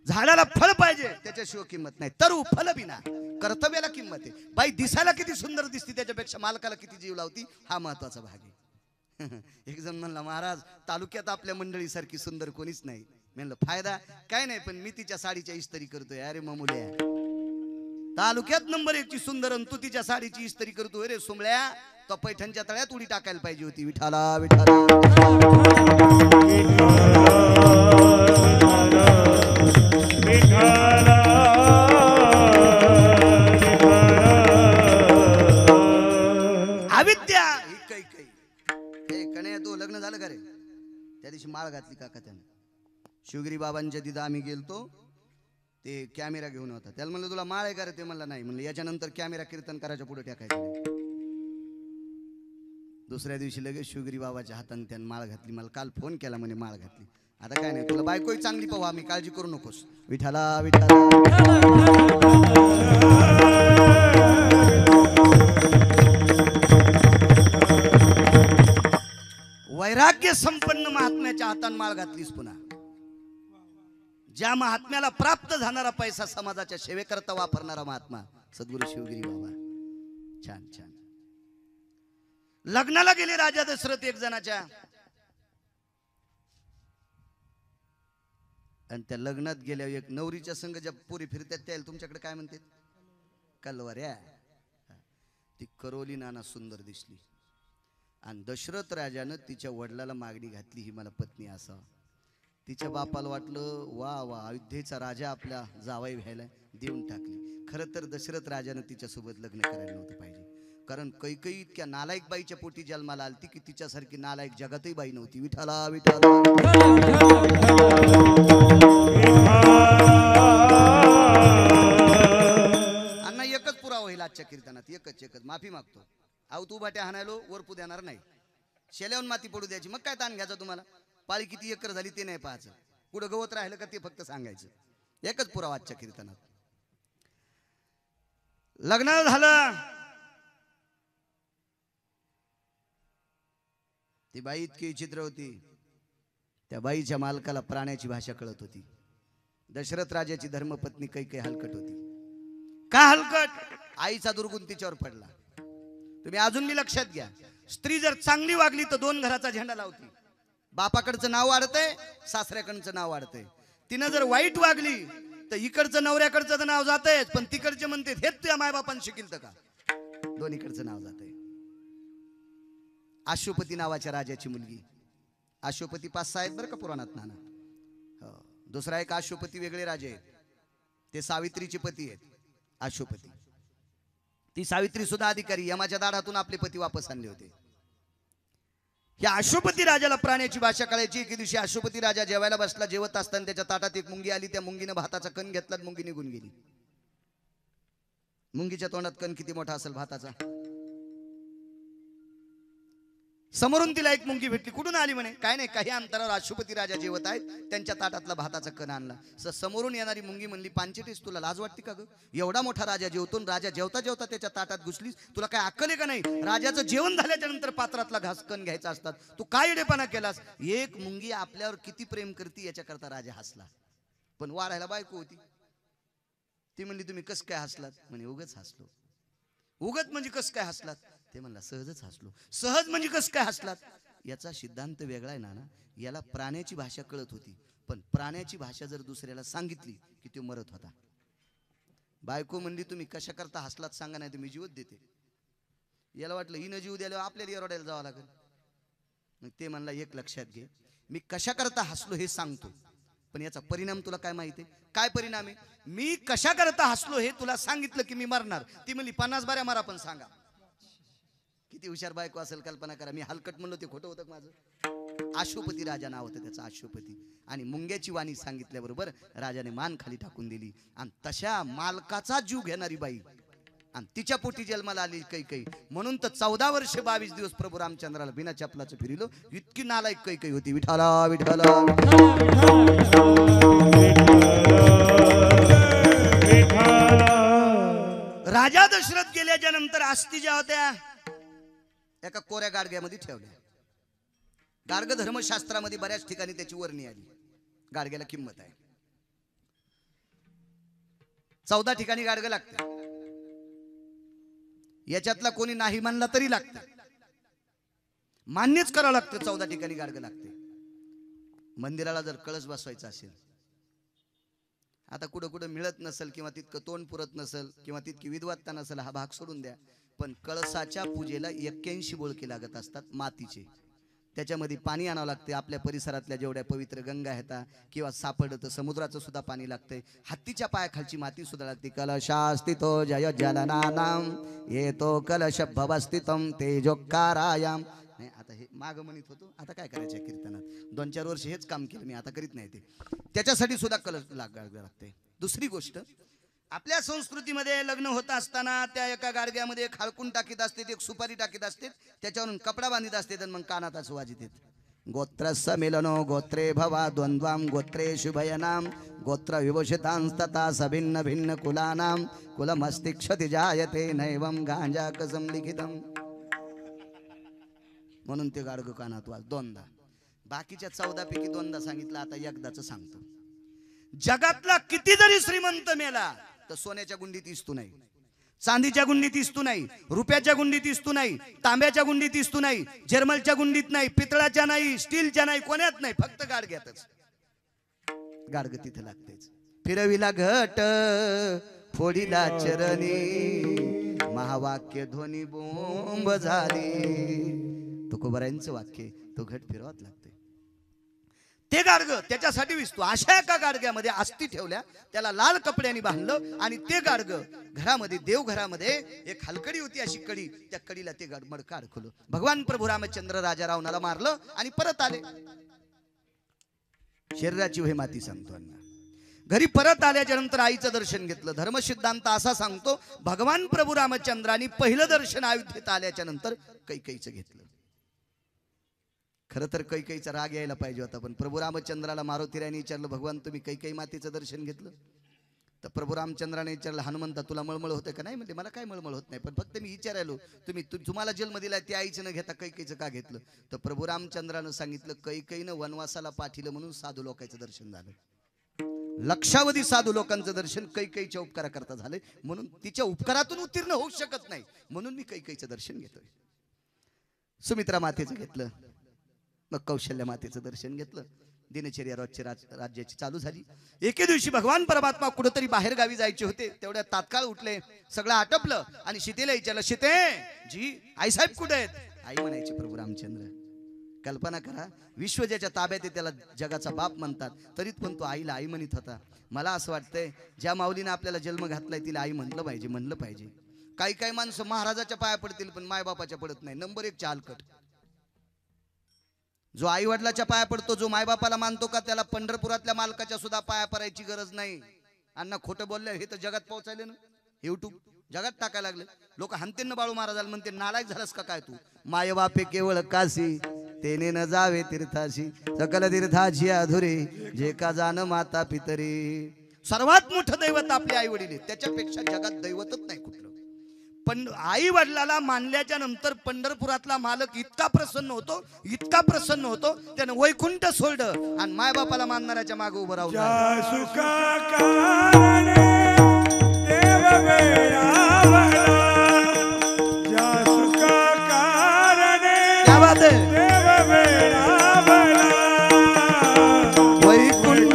झाडाला फळ पाहिजे, त्याच्याशिवाय किंमत नाही. तरु फल बिना. कर्तव्याला किंमत आहे. बाई दिसायला किती सुंदर दिसती, त्याच्यापेक्षा मालकाला किती जीव लावती, हा महत्वाचा भाग आहे. एक जण म्हणला, महाराज तालुक्यात आपल्या मंडळीसारखी सुंदर कोणीच नाही. म्हणलं फायदा काय नाही, पण मी तिच्या साडीच्या इस्त्री करतोय. अरे ममुल्या, तालुक्यात नंबर 1 ची सुंदर, तू तिच्या साडीची इस्त्री करतोय. रे सुमळ्या, तो पैठणच्या तळ्यात उडी टाकायला पाहिजे होती. विठाला विठाला अविद्या ही काही काही. हे कन्या, तो लग्न झालं का रे? त्या दिवशी माळ घातली काका त्यानं. शिवगिरी बाबांच्या तिथं आम्ही गेलतो. ते कॅमेरा घेऊन होता. त्याला म्हणलं तुला माळ आहे का रे? ते म्हणलं नाही. म्हणलं याच्यानंतर कॅमेरा कीर्तन करायच्या पुढे टाकायचा नाही. दुसऱ्या दिवशी लगेच शिवगिरी बाबाच्या हाताने त्यानं माळ घातली. मला काल फोन केला, म्हणे माळ घातली. आता काय नाही, तुला बायकोही चांगली पाहू आम्ही, काळजी करू नकोस. विठाला विठाला वैराग्य संपन्न महात्म्याच्या हातान माळ घातलीस. पुन्हा ज्या महात्म्याला प्राप्त झाणारा पैसा समाजाच्या सेवेकरता वापरणारा महात्मा सद्गुरु शिवगिरी बाबा. छान छान. लग्नाला गेले राजा दशरथ एक जणाच्या, आणि त्या लग्नात गेल्यावर एक नवरीच्या संग ज्या पोरी फिरतात त्याला तुमच्याकडे काय म्हणतात? कलवऱ्या. ती करोली नाना सुंदर दिसली. आणि दशरथ राजानं तिच्या वडिलाला मागणी घातली, ही मला पत्नी असा. तिच्या बापाला वाटलं वा वा, अयोध्येचा राजा आपल्या जावाई व्हायला, देऊन टाकली. खरं तर दशरथ राजानं तिच्यासोबत लग्न करायला नव्हतं पाहिजे. कारण कैकई इतक्या नालायक बाईच्या पोटी जन्माला आलती की तिच्यासारखी नालायक जगातही बाई नव्हती. विठाला विठाला अण्णा, एकच पुरावा होईल आजच्या कीर्तनात. एकच माफी मागतो. आऊ तू बाट्या हाणायलो वरपू देणार नाही. शेल्याहून माती पडू द्यायची. मग काय ताण घ्यायचा तुम्हाला? पाळी किती एकर झाली ते नाही पाहायचं, कुठं गवत राहिलं का ते फक्त सांगायचं. एकच पुरावा आजच्या कीर्तनात. लग्न झालं. ती बाई इतकी विचित्र होती. त्या बाईच्या मालकाला प्राण्याची भाषा कळत होती. दशरथ राजाची धर्मपत्नी काही हलकट होती. का हलकट? आईचा दुर्गुण तिच्यावर पडला. तुम्ही अजून मी लक्षात घ्या, स्त्री जर चांगली वागली तर 2 घराचा झेंडा लावती. बापाकडचं नाव वाढतंय, सासऱ्याकडचं नाव वाढतंय. तिनं जर वाईट वागली तर इकडचं नवऱ्याकडचं नाव जातंय, पण तिकडचे म्हणते हेच तुझ्या मायबापान शिकिल तर का? दोन्हीकडचं नाव जातंय. अश्वपती नावाच्या राजाची मुलगी. अश्वपती 5-6 आहेत बरं का पुराणात नाना. दुसरा एक अश्वपती वेगळे राजे आहेत, ते सावित्रीचे पती आहेत. अश्वपती, ती सावित्री सुद्धा अधिकारी, यमाच्या दाढातून आपले पती वापस आणले होते. या अश्वपती राजाला प्राण्याची भाषा कळायची. एके दिवशी अश्वपती राजा जेवायला बसला. जेवत असताना त्याच्या ताटात एक मुंगी आली. त्या मुंगीने भाताचा कण घेतला, मुंगी निघून गेली. मुंगीच्या तोंडात कण किती मोठा असेल भाताचा. समोरून तिला एक मुंगी भेटली. कुठून आली म्हणे? काय नाही, काही अंतरावर अश्वपती राजा जेवत आहेत, त्यांच्या ताटातला भाताचा कण आणला. समोरून येणारी मुंगी म्हणली, पांचेटीस तुला लाज वाटते का ग? एवढा मोठा राजा जेवतो, राजा जेवता जेवता त्याच्या ताटात घुसलीस, तुला काय अक्कल आहे का नाही? राजाचं जेवण झाल्याच्या नंतर पात्रातला घास कण घ्यायचा असतात, तू काय येडेपणा केलास? एक मुंगी आपल्यावर किती प्रेम करते याच्याकरता राजा हसला. पण वाढायला बायको होती. ती म्हणली तुम्ही कस काय हसलात? म्हणे उगच हसलो. उगत म्हणजे कस काय हसलात? ते म्हणला सहजच हसलो. सहज म्हणजे कस काय हसलात? याचा सिद्धांत वेगळा आहे ना. याला प्राण्याची भाषा कळत होती, पण प्राण्याची भाषा जर दुसऱ्याला सांगितली की तो मरत होता. बायको म्हणली तुम्ही कशा करता हसलात सांगा, नाही तुम्ही जीवत देते. याला वाटलं हिनं जीव द्यायला आपल्याला एरोड्याला जावं लागेल. मग ते म्हणला एक लक्षात घे, मी कशा करता हसलो हे सांगतो, पण याचा परिणाम तुला काय माहिती आहे? काय परिणाम आहे? मी कशा करता हसलो हे तुला सांगितलं की मी मरणार. ती म्हणली 50 बाऱ्या मारा पण सांगा. किती हुशार बायको असेल कल्पना करा. मी हलकट म्हणलो ते खोटं होतं माझं. अशोपती राजा नाव होतं त्याचं, अशोपती. आणि मुंग्याची वाणी सांगितल्याबरोबर राजाने मान खाली टाकून दिली. आणि तशा मालकाचा जीव घेणारी बाई आणि तिच्या पोटी जन्माला आली कैकई. म्हणून तर 14 वर्ष 22 दिवस प्रभू रामचंद्राला बिना चपलाचं फिरिलो. इतकी नालायक कैकई होती. विठाला विठाला राजा दशरथ गेल्याच्या नंतर अस्थी ज्या होत्या एका कोऱ्या गाडग्यामध्ये ठेवल्या. गाडग धर्मशास्त्रामध्ये बऱ्याच ठिकाणी त्याची वर्णी आली. गाडग्याला किंमत आहे. 14 ठिकाणी गाडग लागते. याच्यातला कोणी नाही म्हणला तरी लागतं, मान्यच करावं लागतं. 14 ठिकाणी गाडग लागते. मंदिराला जर कळस बसवायचा असेल, आता कुठं कुठं मिळत नसेल किंवा तितकं तोंड पुरत नसेल किंवा तितकी विद्वत्ता नसेल, हा भाग सोडून द्या. पण कळसाच्या पूजेला 81 बोळके लागत असतात मातीचे. त्याच्यामध्ये पाणी आणावं लागते. आपल्या परिसरातल्या जेवढ्या पवित्र गंगा आहेत किंवा सापडतं समुद्राचं सुद्धा पाणी लागतंय. हत्तीच्या पायाखालची माती सुद्धा लागते. कलशास्तितो जय जलनानाम येतो कलश भवस्थितम तेजोकारायाम. नाही आता हे माग म्हणत होतो, आता काय करायचं कीर्तनात. 2-4 वर्ष हेच काम केलं मी, आता करीत नाही ते. त्याच्यासाठी सुद्धा कलश लागते. दुसरी गोष्ट, आपल्या संस्कृतीमध्ये लग्न होत असताना त्या एका गाडग्यामध्ये एक हळकून टाकीत असते, एक सुपारी टाकीत असते, त्याच्यावरून कपडा बांधित असते आणि मग कानात असं वाजित. गोत्रस्य मिलनो गोत्रे भवा द्वंद्वाम गोत्रे शुभयनाम गोत्र विभूषितांस्तता सभिन्न भिन्न कुलानाम कुलमस्तिक्षति जायते नैवम गांजा कसम लिखितम. म्हणून ते गाडगं कानात वाज 2दा. बाकीच्या 14 पैकी 2दा सांगितलं. आता एकदाच सांगतो. जगातला किती जरी श्रीमंत मेला तर सोन्याच्या गुंडीत इस्तू नाही, चांदीच्या गुंडीत इस्तू नाही, रुपयाच्या गुंडीत इस्तू नाही, तांब्याच्या गुंडीत इस्तू नाही, जर्मलच्या गुंडीत नाही, पितळाच्या नाही, स्टीलच्या नाही, कोण्यात नाही, फक्त गाडग्यातच. गाडग तिथे लागतेच. फिरविला घट फोडीला चरणी महावाक्य ध्वनी बोंब झाली. तुकोबारायांचं वाक्य, तो घट फिरवत लागते. ते गाडग त्याच्यासाठी विसतो. अशा एका गाडग्यामध्ये अस्थी ठेवल्या, त्याला लाल कपड्यांनी बांधलं आणि ते गाडग घरामध्ये, देवघरामध्ये एक हलकडी होती अशी कडी, त्या कडीला ते मडकं अडकवलं. भगवान प्रभू रामचंद्र राजा रावणाला मारलं आणि परत आले. शरीराची वही माती सांगतो अण्णा. घरी परत आल्याच्या नंतर आईचं दर्शन घेतलं. धर्मसिद्धांत असा सांगतो, भगवान प्रभू रामचंद्रांनी पहिलं दर्शन अयोध्येत आल्याच्या नंतर कैकईचं घेतलं. खरं तर कैकईचा राग यायला पाहिजे होता, पण प्रभू रामचंद्राला मारुतीरायाने विचारलं, भगवान तुम्ही कैकई मातेचं दर्शन घेतलं? तर प्रभू रामचंद्राने विचारलं, हनुमंता तुला मळमळ होते का? नाही म्हणजे मला काय मळमळ होत नाही, पण फक्त मी विचारायलो तुम्हाला जन्म दिलाय त्या आईचं न घेता कैकईचं का घेतलं? तर प्रभू रामचंद्रानं सांगितलं, कैकईनं वनवासाला पाठिलं म्हणून साधू लोकांचं दर्शन झालं. लक्षावधी साधू लोकांचं दर्शन कैकईच्या उपकारा करता झालंय, म्हणून तिच्या उपकारातून उत्तीर्ण होऊ शकत नाही, म्हणून मी कैकईचं दर्शन घेतोय. सुमित्रा मातेचं घेतलं, मग कौशल्य मातेचं दर्शन घेतलं. दिनचर्या रोजची राज्याची चालू झाली. एके दिवशी भगवान परमात्मा कुठेतरी बाहेर गावी जायचे होते. तेवढ्या तात्काळ उठले, सगळं आटपलं आणि सीतेला विचारलं, सीते जी आईसाहेब कुठे आहेत? आई म्हणायची प्रभू रामचंद्र. कल्पना करा, विश्व ज्याच्या ताब्यात आहे त्याला जगाचा बाप म्हणतात, तरीच पण तो आईला आई म्हणत होता. मला असं वाटतंय, ज्या माऊलीनं आपल्याला जन्म घातलाय तिला आई म्हणलं पाहिजे. काही काही माणसं महाराजाच्या पाया पडतील पण मायबापाच्या पडत नाही. नंबर 1 चालकट. जो आई वडिलाच्या पाया पडतो, जो मायबापाला मानतो का, त्याला पंढरपुरातल्या मालकाच्या सुद्धा पाया पडायची गरज नाही. अण्णा खोटं बोलले हे तर जगात पोहोचायले ना, युट्यूब जगात टाकायला लागले. लोक हंतेन बाळू महाराजाला म्हणते, नालायक झालास का काय तू? मायबापे केवळ काशी तेने न जावे तीर्थाशी, सकल तीर्थाची अधुरे जे का जाण माता पितरी. सर्वात मोठं दैवत आपले आई वडील, त्याच्यापेक्षा जगात दैवतच नाही कुठलं. पण आई वडिलाला मानल्याच्या नंतर पंढरपुरातला मालक इतका प्रसन्न होतो त्यानं वैकुंठ सोडलं आणि मायबापाला मानणाऱ्याच्या मागे उभं राहून क्या बात है. वैकुंठ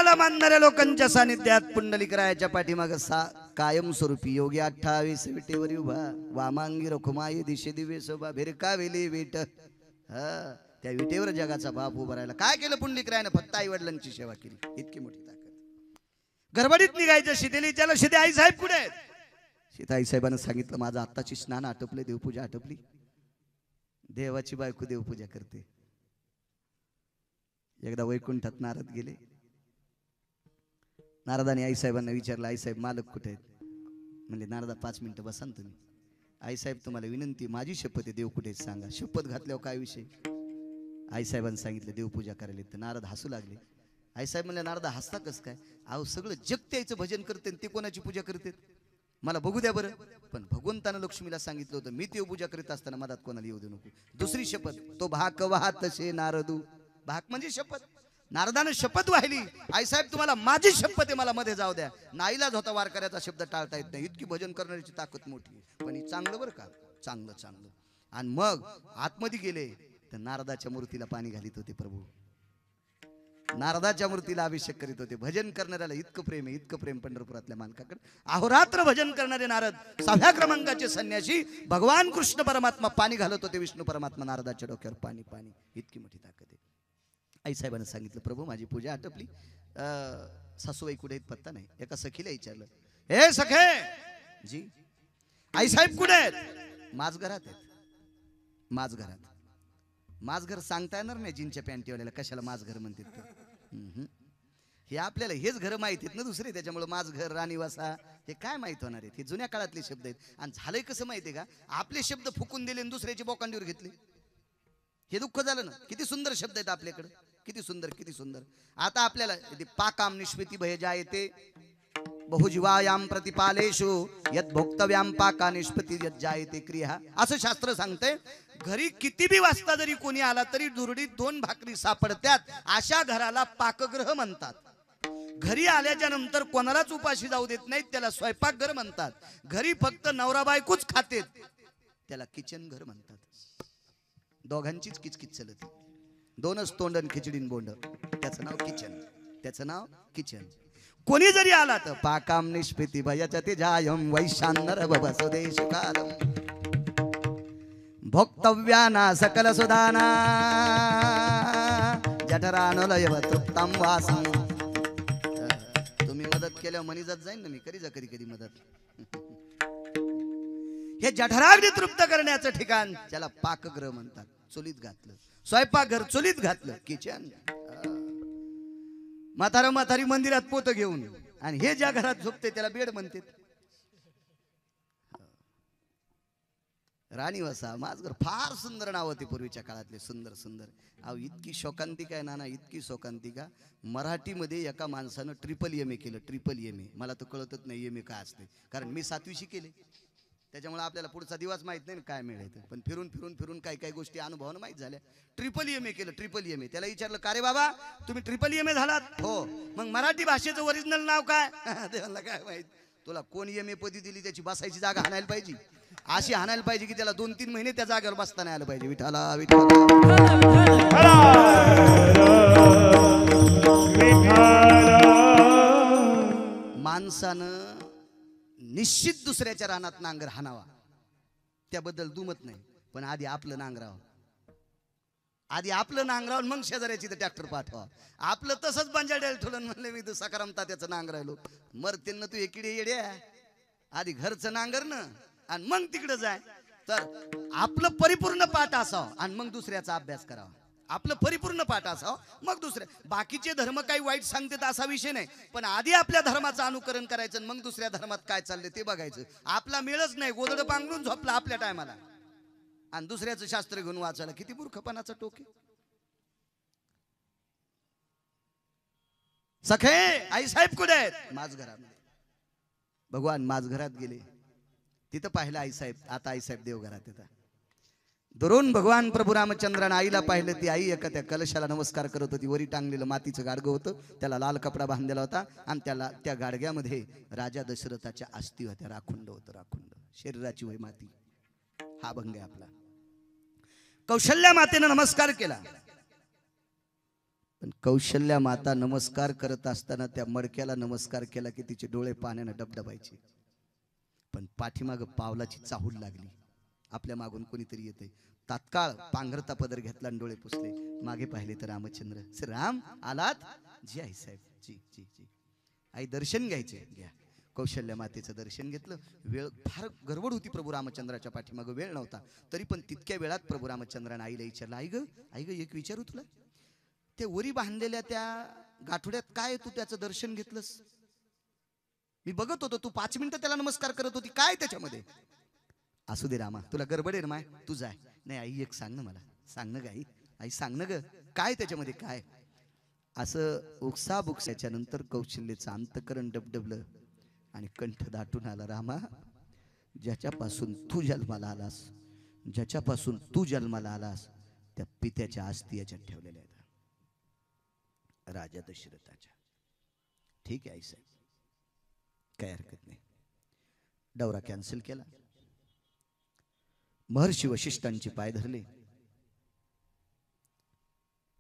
पुंडलिकाला मानणाऱ्या लोकांच्या सानिध्यात पुंडलिकरायाच्या पाठीमाग कायमस्वरूपी योगी 28 विटेवर उभा वामांगी रखुमाई दिशे दिवे शोभा भिरकावेली विट हा त्या विटेवर जगाचा बाप उभा राहिला. काय केलं पुंडलिकरायानं? फक्त आई वडिलांची सेवा केली. इतकी मोठी ताकद. गडबडीत निघायचं शितेली विचारलं शिते आई साहेब कुठे आहेत? सीता आई साहेबांना सांगितलं माझं आत्ताची स्नान आटपले देवपूजा आटपली. देवाची बायको देवपूजा करते. एकदा वैकुंठात नारद गेले. नारदाने आई साहेबांना विचारलं आई साहेब मालक कुठे आहेत? म्हणले नारदा 5 मिनिटं बसा ना तुम्ही. आई साहेब तुम्हाला विनंती माझी शपथ आहे देव कुठे आहेत सांगा. शपथ घातल्यावर काय विषय? आई साहेबांनी सांगितलं देवपूजा करायला. तर नारद हसू लागले. आई साहेब म्हणले नारदा हसता कसं काय? अहो सगळं जग त्याचं भजन करते ते कोणाची पूजा करते? मला बघू द्या बरं. पण भगवंतानं लक्ष्मीला सांगितलं होतं मी देवपूजा करीत असताना मधात कोणाला येऊ देऊ नको. दुसरी शपथ तो भाक वाहत तसे नारदू. भाक म्हणजे शपथ. नारदानं शपथ वाहिली आई साहेब तुम्हाला माझी शपथ आहे मला मध्ये जाऊ द्या. नाईलाज होता वारकऱ्याचा शब्द टाळता येत नाही. इतकी भजन करण्याची ताकद मोठी आहे. पण ही चांगलं बरं का चांगलं चांगलं. आणि मग आतमध्ये गेले तर नारदाच्या मूर्तीला पाणी घालीत होते प्रभू. नारदाच्या मूर्तीला अभिषेक करीत होते. भजन करणाऱ्याला इतकं प्रेम आहे इतकं प्रेम पंढरपुरातल्या मालकाकडे. अहोरात्र भजन करणारे नारद 6व्या क्रमांकाचे संन्यासी भगवान कृष्ण परमात्मा पाणी घालत होते. विष्णू परमात्मा नारदाच्या डोक्यावर पाणी पाणी. इतकी मोठी ताकद आहे. आई साहेबांना सांगितलं प्रभू माझी पूजा आटपली. सासूबाई कुठे आहेत पत्ता नाही. एका सखीला विचारलं हे सखे जी आई साहेब कुठे आहेत? माझघरात आहेत. माझघरात. माझघर सांगता येणार नाही जीनच्या पॅन्टीवाल्याला कशाला माझघर म्हणतात. हे आपल्याला हेच घर माहिती आहेत ना दुसरे. त्याच्यामुळे माझघर राणीवासा हे काय माहित होणार आहेत? हे जुन्या काळातले शब्द आहेत. आणि झालंय कसं माहितीये का आपले शब्द फुकून दिले आणि दुसऱ्याची बोकांडीवर घेतले. हे दुःख झालं ना. किती सुंदर शब्द आहेत आपल्याकडे. किती सुंदर किती सुंदर. आता आपल्याला पाकाम निष्पत्ती भयजा येते बहुजीवायाम प्रतिपालेषु यत भोक्तव्याम पाका निष्पत्ती यत जायते क्रिया असं शास्त्र सांगते. घरी किती बी वाजता जरी कोणी आला तरी दुरडीत 2 भाकरी सापडत्यात अशा घराला पाकगृह म्हणतात. घरी आल्याच्या नंतर कोणालाच उपाशी जाऊ देत नाहीत त्याला स्वयंपाकघर म्हणतात. घरी फक्त नवरा बायकोच खातेत त्याला किचन घर म्हणतात. दोघांचीच किचकिच चलते. 2च तोंडन खिचडीन बोंड त्याचं नाव किचन. त्याचं नाव किचन. कोणी जरी आला तर पाकाम निष्पत्ती भयाच्या ते जायम वैशानर बसुदेश कालम भोक्तव्याना सकल सुदाना जठरानुलय तृप्तम वासम. तुम्ही मदत केल्यावर मनी जात जाईन ना मी कधी कधी मदत. हे जठराग्नी तृप्त करण्याचं ठिकाण त्याला पाकगृह म्हणतात. चुलीत घातलं स्वयंपाकघर चुलीत घातलं किचन. म्हातारी मंदिरात पोत घेऊन आणि हे ज्या घरात झोपते त्याला बेड म्हणते. राणीवासा माझघर फार सुंदर नाव होते पूर्वीच्या काळातले सुंदर सुंदर. अहो इतकी शोकांतिका आहे नाना इतकी शोकांतिका. मराठीमध्ये एका माणसानं MA केलं. MA मला तर कळतच नाही MA काय असते कारण मी 7वी शिकेले. त्याच्यामुळे आपल्याला पुढचा दिवस माहित नाही काय मिळायचं. पण फिरून फिरून फिरून काही काही गोष्टी अनुभवानं माहित झाल्या. MA केलं MA. त्याला विचारलं का रे बाबा तुम्ही MA झालात? हो. मग मराठी भाषेचं ओरिजिनल नाव काय? देवाला काय माहित. तुला कोण MA पदी दिली त्याची बसायची जागा हाणायला पाहिजे. अशी हाणायला पाहिजे की त्याला 2-3 महिने त्या जागेवर बसता नाही आलं पाहिजे. विठाला माणसानं निश्चित दुसऱ्याच्या रानात नांगर हाणावा त्याबद्दल दुमत नाही. पण आधी आपलं नांगरावं. आधी आपलं नांगरावं मग शेजाऱ्याची तर ट्रॅक्टर पाठवा. आपलं तसंच बंजाड्याला ठेवलं म्हणलं मी तर सकारामता त्याचं नांगरायलो. मरतेन तू एकीडे येड्या. आधी घरचं नांगर ना आणि मग तिकडे जाय. तर आपलं परिपूर्ण पाठ असावं आणि मग दुसऱ्याचा अभ्यास करावा. आपलं परिपूर्ण पाठ असावं मग दुसऱ्या. बाकीचे धर्म काही वाईट सांगतात असा विषय नाही. पण आधी आपल्या धर्माचं अनुकरण करायचं मग दुसऱ्या धर्मात काय चाललंय ते बघायचं. आपला मेळच नाही गोदड पांघरून झोपला आपल्या टायमाला आणि दुसऱ्याचं शास्त्र घेऊन वाचायला किती मूर्खपणाचा टोके. सखे आई साहेब कुठे आहेत? माझघरात. भगवान माझघरात गेले. तिथं पाहिलं आई साहेब. आता आई साहेब देवघरात येतात. दुरून भगवान प्रभू रामचंद्रानं आईला पाहिलं. ती आई एका त्या कलशाला नमस्कार करत होती. वरी टांगलेलं मातीचं गाडगं होतं. त्याला लाल कपडा बांधलेला होता आणि त्याला त्या गाडग्यामध्ये राजा दशरथाच्या अस्थी होत्या. राखुंड होतं राखुंड. शरीराची वय माती. हा भंग आहे आपला. कौशल्या मातेनं नमस्कार केला. पण कौशल्या माता नमस्कार करत असताना त्या मडक्याला नमस्कार केला की तिचे डोळे पाण्यानं डबडबायचे. पण पाठीमाग पावलाची चाहूल लागली. आपल्या मागून कोणीतरी येते. तात्काळ पांघरता पदर घेतला आणि डोळे पुसले. मागे पाहिले तर रामचंद्र. सर राम आलात? जी आई साहेब, जी जी जी. आई दर्शन घ्यायचे, घ्या. कौशल्या मातेचं दर्शन घेतलं. वेळ फार गडबड होती प्रभू रामचंद्राच्या पाठीमाग, वेळ नव्हता. तरी पण तितक्या वेळात प्रभू रामचंद्राने आईला विचारलं, आई ग एक विचारू तुला? ते वरी बांधलेल्या त्या गाठोड्यात काय तू त्याचं दर्शन घेतलंस? मी बघत होतो तू 5 मिनिटं त्याला नमस्कार करत होती, काय त्याच्यामध्ये? असू दे रामा, तुला गडबड आहे ना माय, तू जाय. नाही आई एक सांग ना मला, सांग ना ग आई, आई सांग ना ग, काय त्याच्यामध्ये काय? असं उकसाबुकसाच्या नंतर कौशल्यचं अंतकरण डबडबलं आणि कंठ दाटून आला. रामा, ज्याच्यापासून तू जन्माला आलास, ज्याच्यापासून तू जन्माला आलास, त्या पित्याच्या आस्ती याच्यात ठेवलेल्या आहेत, राजा दशरथाच्या. ठीक आहे आई साहेब, काही हरकत नाही. दौरा कॅन्सल केला. महर्षी वशिष्ठांचे पाय धरले.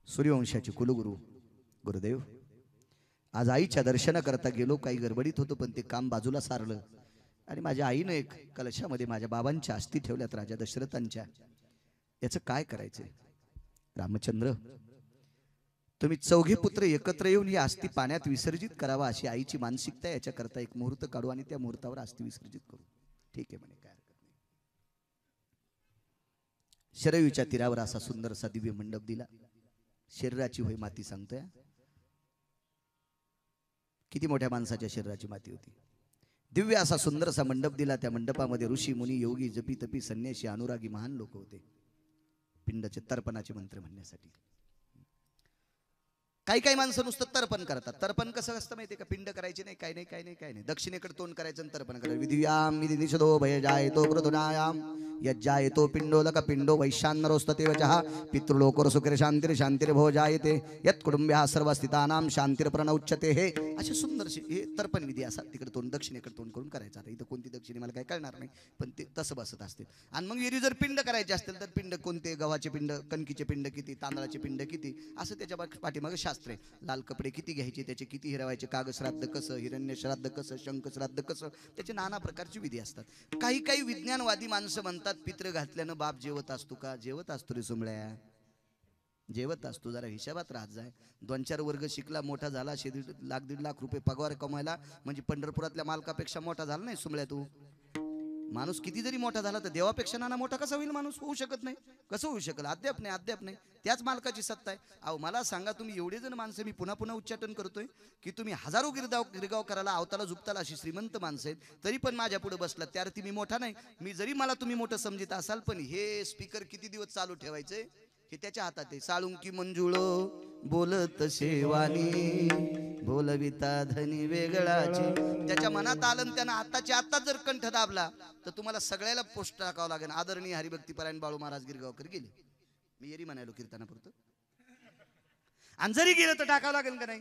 सूर्यवंशाचे कुलगुरू गुरुदेव, आज आईच्या दर्शनाकरता गेलो, काही गडबडीत होतो, पण ते काम बाजूला सारलं आणि माझ्या आईनं एक कलशामध्ये माझ्या बाबांच्या अस्थी ठेवल्यात, राजा दशरथांच्या. याचं काय करायचंय? रामचंद्र, तुम्ही चौघे पुत्र एकत्र येऊन ही अस्थी पाण्यात विसर्जित करावा अशी आईची मानसिकता. याच्याकरता एक मुहूर्त काढू आणि त्या मुहूर्तावर अस्थी विसर्जित करू. ठीक आहे म्हणे, काय हरकत नाही. शरयूच्या तीरावर असा सुंदरसा दिव्य मंडप दिला. शरीराची होय माती सांगतोय, किती मोठ्या माणसाच्या शरीराची माती होती. दिव्य असा सुंदरसा मंडप दिला. त्या मंडपामध्ये ऋषी मुनी योगी जपी तपी संन्यासी अनुरागी महान लोक होते, पिंडाचे तर्पणाचे मंत्र म्हणण्यासाठी. काही काही माणसं नुसतं तर्पण करतात. तर्पण कसं असतं माहितीये का? पिंड करायची नाही, काय नाही, काय नाही, काय नाही. दक्षिणेकडे तोंड करायचं आणि तर्पण करायचं. विधियाम विधी निषदो भय जायतो कृतुनायाम यज्जायतो पिंडोलक पिंडो वैशान्नरोस्ततेवचः पितृलोकोर सुखिर शांतिर शांतिर भो जायते यत् कुटुंब्या सर्व स्थितानाम शांतिर प्रणउच्यते. हे असे सुंदरसे हे तर्पण विधी असा तिकडे तोंड, दक्षिणेकडे तोंड करून करायचं. आता इथं कोणती दक्षिणे मला काय कळणार नाही, पण ते तसं बसत असते. आणि मग विधी जर पिंड करायचे असतील तर पिंड कोणते? गव्हाचे पिंड, कणकीचे पिंड किती, तांदळाचे पिंड किती, असं त्याच्या पाठीमागे शास्त्र आहे. लाल कपडे किती घ्यायचे, त्याचे किती हिरवायचे, कागश्राद्ध कसं, हिरण्य श्राद्ध कसं, शंख श्राद्ध कसं, त्याचे नाना प्रकारची विधी असतात. काही काही विज्ञानवादी माणसं म्हणतात पित्र घातल्यानं बाप जेवत असतो का? जेवत असतो रे सुमळ्या, जेवत असतो. जरा हिशोबात राहत जाय. 2-4 वर्ग शिकला, मोठा झाला, 1.5 लाख रुपये पगार कमायला म्हणजे पंढरपुरातल्या मालकापेक्षा मोठा झाला नाही सुमळ्या तू? माणूस किती जरी मोठा झाला तर देवापेक्षा नाना मोठा कसा होईल माणूस? होऊ शकत नाही. कसं होऊ शकल? अद्याप नाही, अद्याप नाही. त्याच मालकाची सत्ता आहे. अहो मला सांगा, तुम्ही एवढे जण माणसं, मी पुन्हा पुन्हा उच्चाटन करतोय की तुम्ही हजारो गिरगाव करायला, अवताला झुकताला अशी श्रीमंत माणसं आहेत, तरी पण माझ्या पुढे बसला. त्यार्थी मी मोठा नाही. मी जरी मला तुम्ही मोठं समजित असाल, पण हे स्पीकर किती दिवस चालू ठेवायचे हे त्याच्या हातात आहे. साळुंकी मंजुळ बोलत शेवानी बोलविता धनी वेगळाची. त्याच्या मनात आलं त्यानं आताच्या आता जर कंठ दाबला तर तुम्हाला सगळ्याला पोस्ट टाकावं लागेल. आदरणीय हरिभक्तीपरायण बाळू महाराज गिरगावकर गेले. मी येरी म्हणालो कीर्तनापुरतं. आणि जरी गेलं तर टाकावं लागेल का नाही?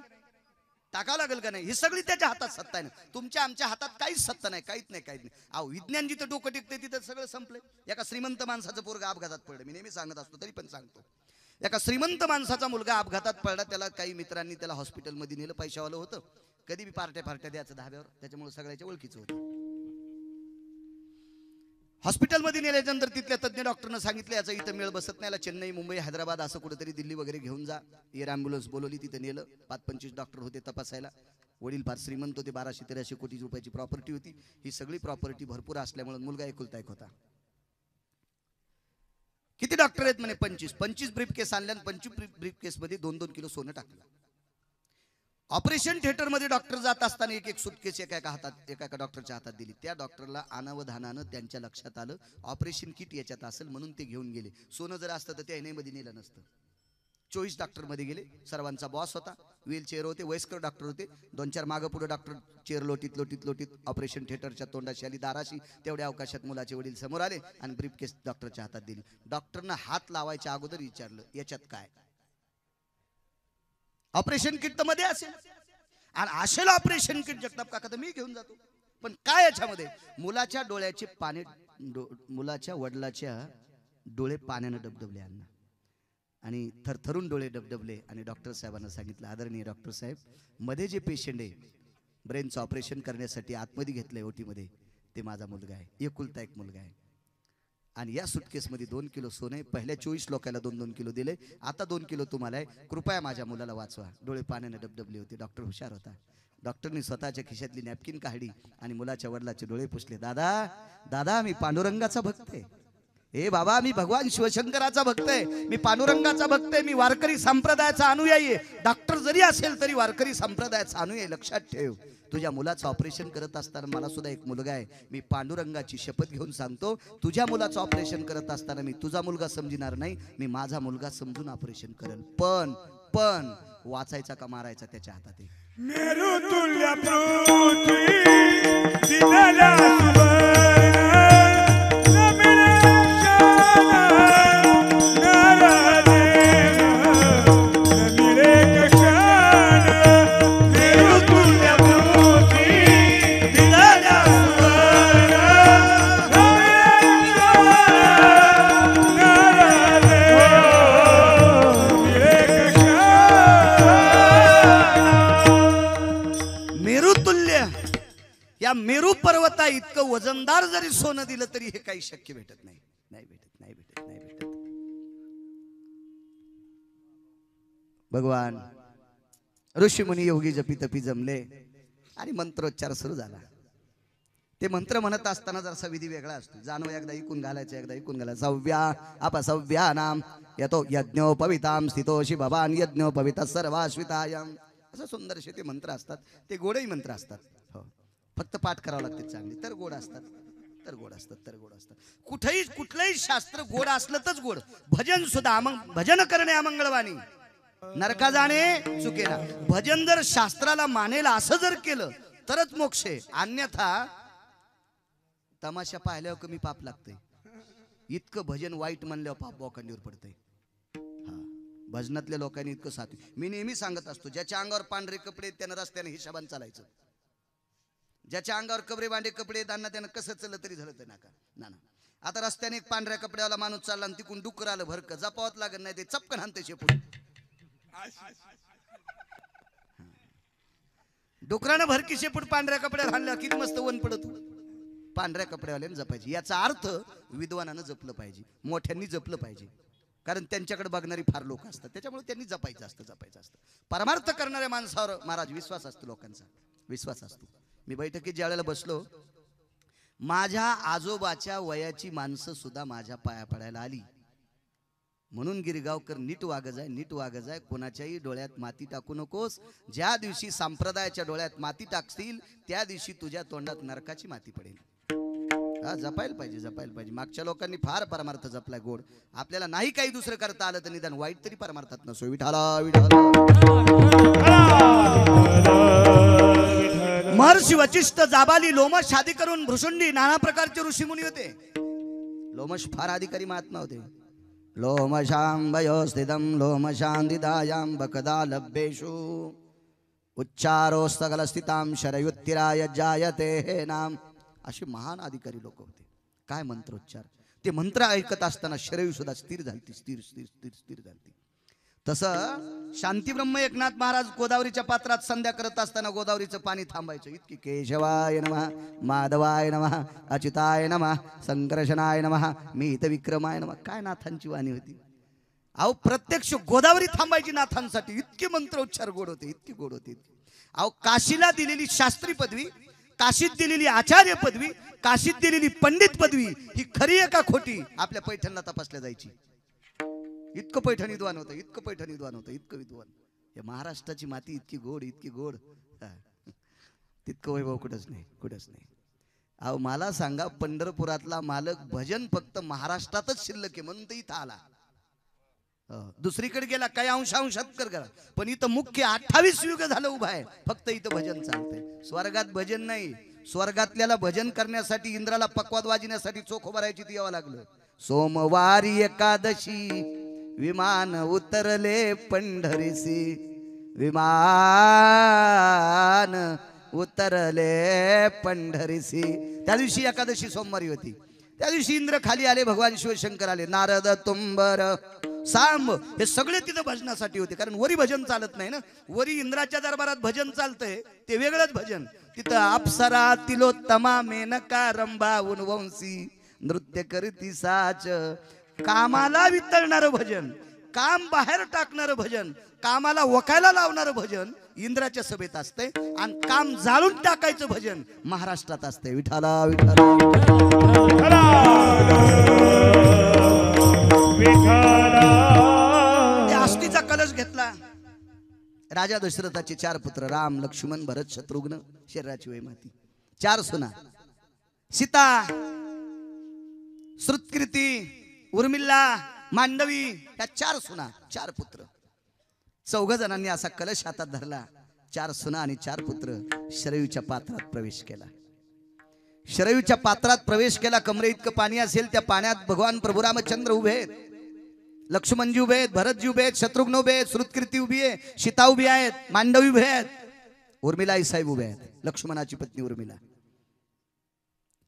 टाकावं लागेल का नाही? ही सगळी त्याच्या हातात सत्ता आहे ना. तुमच्या आमच्या हातात काहीच सत्ता नाही, काहीच नाही, काहीच नाही. अहो विज्ञान जिथं डोकं टिकते तिथं सगळं संपलंय. एका श्रीमंत माणसाचं पोरगा अपघातात पडलं, मी नेहमी सांगत असतो तरी पण सांगतो. एका श्रीमंत माणसाचा मुलगा अपघातात पडला. त्याला काही मित्रांनी त्याला हॉस्पिटलमध्ये नेलं. पैशावालं होतं, कधी बी पार्ट्या द्यायचं धाब्यावर, त्याच्यामुळे सगळ्याच्या ओळखीचं होतं. हॉस्पिटलमध्ये नेल्यानंतर तिथल्या तज्ञ डॉक्टरनं सांगितलं याचा इथं मेळ बसत नाही, याला चेन्नई, मुंबई, हैदराबाद असं कुठेतरी, दिल्ली वगैरे घेऊन जा. एअर ॲम्ब्युलन्स बोलवली, तिथं नेलं. 25-25 डॉक्टर होते तपासायला. वडील फार श्रीमंत होते, 1200-1300 कोटी रुपयाची प्रॉपर्टी होती. ही सगळी प्रॉपर्टी भरपूर असल्यामुळे मुलगा एकुलता एक होता. किती डॉक्टर आहेत म्हणे? 25 ब्रीफ केस आणल्या आणि 25 ब्रीफ केस मध्ये 2-2 किलो सोनं टाकलं. ऑपरेशन थिएटर मध्ये डॉक्टर जात असताना एक सुटकेस एका डॉक्टरच्या हातात दिली. त्या डॉक्टरला अनावधानानं त्यांच्या लक्षात आलं ऑपरेशन किट याच्यात असेल, म्हणून ते घेऊन गेले. सोनं जर असतं तर त्या मध्ये नेलं नसतं. 24 डॉक्टर मध्ये गेले. सर्वांचा बॉस होता, व्हीलचेअर होते, वयस्कर डॉक्टर होते. 2-4 मागं पुढे डॉक्टर चेअर लोटीत ऑपरेशन थिएटरच्या तोंडाशी आली, दाराशी. तेवढ्या अवकाशात मुलाचे वडील समोर आले आणि ब्रीफकेस डॉक्टरच्या हातात दिली. डॉक्टरनं हात लावायच्या अगोदर विचारलं याच्यात काय? ऑपरेशन किट तर मध्ये असेल, आणि असेल ऑपरेशन किट जगताप काका तर मी घेऊन जातो, पण काय याच्यामध्ये? मुलाच्या डोळ्याचे पाणी, मुलाच्या वडिलाच्या डोळे पाण्यानं डबडबले. अण्णा आणि थरथरून डोळे डबडबले आणि डॉक्टर साहेबांना सांगितलं, आदरणीय डॉक्टर साहेब, मध्ये जे पेशंट आहे ब्रेनचं ऑपरेशन करण्यासाठी आतमध्ये घेतलंय ओटीमध्ये, ते माझा मुलगा आहे, एकुलता एक मुलगा आहे. आणि या सुटकेसमध्ये 2 किलो सोने, पहिल्या 24 लोकांना 2-2 किलो दिले, आता 2 किलो तुम्हाला आहे, कृपया माझ्या मुलाला वाचवा. डोळे पाण्याने डबडबले होते. डॉक्टर हुशार होता. डॉक्टरनी स्वतःच्या खिशातली नॅपकिन काढली आणि मुलाच्या वडिलाचे डोळे पुसले. दादा दादा, मी पांडुरंगाचा भक्त आहे. ए बाबा, मी भगवान शिवशंकराचा भक्त आहे, मी पांडुरंगाचा भक्त आहे, मी वारकरी संप्रदायाचा अनुयायी आहे. डॉक्टर जरी असेल तरी वारकरी संप्रदायाचा अनुयायी. लक्षात ठेव, तुझ्या मुलाचं ऑपरेशन करत असताना मला सुद्धा एक मुलगा आहे. मी पांडुरंगाची शपथ घेऊन सांगतो, तुझ्या मुलाचं ऑपरेशन करत असताना मी तुझा मुलगा समजणार नाही, मी माझा मुलगा समजून ऑपरेशन करेल. पण वाचायचा का मारायचा त्याच्या हातात आहे. मेरू तुल्य पृथ्वी दिनला सुवर्ण नमिळे क्षण नरदेव नमिळे क्षण. मेरू तुल्य पृथ्वी दिनला सुवर्ण नमिळे क्षण नरदेव नमिळे क्षण. मेरुतुल्य या मेरू पर्वता इतकं वजनदार जरी सोनं दिलं तरी हे काही शक्य भेटत नाही. नाही भेटत. भगवान ऋषीमुनी योगी जपी तपी जमले आणि मंत्रोच्चार सुरू झाला. ते मंत्र म्हणत असताना जरासा विधी वेगळा असतो. जाणव, एकदा ऐकून घालायचं, एकदा ऐकून घालायचं. सव्या अपसव्यानाम यतो यज्ञोपविताम स्थितोषी भवान यज्ञोपविता सर्वाश्वितायम. असं सुंदरसे ते मंत्र असतात. ते गोडही मंत्र असतात. हो, फक्त पाठ करावं लागते चांगली, तर गोड असतात. कुठलंही शास्त्र गोड असलं तरच गोड. भजन सुद्धा भजन करणे अमंगळवाणी, नरका जाणे चुकेना. भजन जर शास्त्राला मानेल असं जर केलं तरच मोक्ष आहे. अन्यथा तमाशा पाहिल्यावर कमी पाप लागतंय. इतकं भजन वाईट म्हणल्यावर पाप बोकांडीवर पडतंय. भजनातल्या लोकांनी इतकं साथ. मी नेहमी सांगत असतो, ज्याच्या अंगावर पांढरे कपडे त्यानं रस्त्याने हिशोबाने चालायचं. ज्याच्या अंगावर कपडे बांधे कपडे त्यांना त्यानं कसं चाललं तरी झालं तर नका ना. आता रस्त्याने एक पांढऱ्या कपड्यावाला माणूस चालला आणि तिकून डुकर आलं भरक, जपावत लागत नाही, ते चपकन हाणते शेपूट. डुकरानं भरकी शेपूट पांढऱ्या कपड्यावर हाणल्या किती मस्त वन पडत. पांढऱ्या कपड्यावाल्यानं जपायची. याचा अर्थ विद्वानानं जपलं पाहिजे, मोठ्यांनी जपलं पाहिजे. कारण त्यांच्याकडे बघणारी फार लोक असतात, त्याच्यामुळे त्यांनी जपायचं असतं. परमार्थ करणाऱ्या माणसावर महाराज विश्वास असतो, लोकांचा विश्वास असतो. मी बैठकीत ज्या वेळेला बसलो, माझ्या आजोबाच्या वयाची माणसं सुद्धा माझ्या पाया पडायला आली. म्हणून गिरगावकर, नीट वाग जाय, कोणाच्याही डोळ्यात माती टाकू नकोस. ज्या दिवशी संप्रदायाच्या डोळ्यात माती टाकतील त्या दिवशी तुझ्या तोंडात नरकाची माती पडेल. हा, जपायला पाहिजे. मागच्या लोकांनी फार परमार्थ जपलाय गोड. आपल्याला नाही काही दुसरं करता आलं तर निदान वाईट तरी परमार्थात नसो. विठाला. महर्षी वचिष्ठ जाबाली लोमश आदी करून भृशुंडी नाना प्रकारचे ऋषीमुनी होते. लोमश फार अधिकारी महात्मा होते. लोमशां वयो स्थितं लोमशांदिदायां बकदा लभ्येषु उच्चारोस्तगल स्थितां शरयुत्तिराय जायते नाम. असे महान अधिकारी लोक होते. काय मंत्रोच्चार. ते मंत्र ऐकत असताना शरयू सुद्धा स्थिर झाली. तसं शांतीब्रह्म एकनाथ महाराज गोदावरीच्या पात्रात संध्या करत असताना गोदावरीचं पाणी थांबायचं. इतकी केशवाय नमः, माधवाय नमः, अच्युताय नमः, संकर्षणाय नमः, मीत विक्रमाय नमः. काय नाथांची वाणी होती. अहो, प्रत्यक्ष गोदावरी थांबायची नाथांसाठी. इतके मंत्रोच्चार गोड होते. अहो, काशीला दिलेली शास्त्री पदवी, काशीत दिलेली आचार्य पदवी, काशीत दिलेली पंडित पदवी ही खरी आहे का खोटी आपल्या पैठणला तपासल्या जायची. इतकं पैठण विद्वान होतं, इतकं विद्वान. या महाराष्ट्राची माती इतकी गोड. तितकं वैभव कुठंच नाही. अहो, मला सांगा, पंढरपुरातला मालक भजन फक्त महाराष्ट्रातच शिल्लक आहे म्हणून तर इथं आला. दुसरीकडे गेला काही अंशात करा, पण इथं मुख्य 28 युग झालं उभा आहे. फक्त इथं भजन चालतंय. स्वर्गात भजन नाही. स्वर्गातल्याला भजन करण्यासाठी इंद्राला पक्वाद वाजण्यासाठी चोख भरायची ती यावं लागलं. सोमवारी एकादशी विमान उतरले पंढरीसी, विमान उतरले पंढरीसी. त्या दिवशी एकादशी सोमवारी होती. त्या दिवशी इंद्र खाली आले, भगवान शिवशंकर आले. नारद तुंबर सांब हे सगळे तिथं भजनासाठी होते, कारण वरी भजन चालत नाही ना. वरी इंद्राच्या दरबारात भजन चालतंय ते वेगळंच भजन. तिथं अप्सरा तिलोत्तमा मेनका रंभा उनवंशी नृत्य करती साच. कामाला वितळणारं भजन, काम बाहेर टाकणारं भजन, कामाला वकायला लावणारं भजन इंद्राच्या सभेत असते, आणि काम जाळून टाकायचं भजन महाराष्ट्रात असते. विठाला विठाला. आष्टीचा कलश घेतला. राजा दशरथाचे 4 पुत्र राम लक्ष्मण भरत शत्रुघ्न, शरीराची वैमाती 4 सुना, सीता, श्रुतकीर्ती, उर्मिला, मांडवी, या 4 सुना 4 पुत्र. 4 जणांनी असा कलश हातात धरला. 4 सुना आणि 4 पुत्र शरयूच्या पात्रात प्रवेश केला. शरयूच्या पात्रात प्रवेश केला. कमरे इतकं पाणी असेल त्या पाण्यात भगवान प्रभू रामचंद्र उभे आहेत, लक्ष्मणजी उभे आहेत, भरतजी उभे आहेत, शत्रुघ्न उभे आहेत, श्रुतकीर्ती उभी आहे, सीता उभी आहेत, मांडवी उभे आहेत, उर्मिला आई साहेब उभे आहेत, लक्ष्मणाची पत्नी उर्मिला.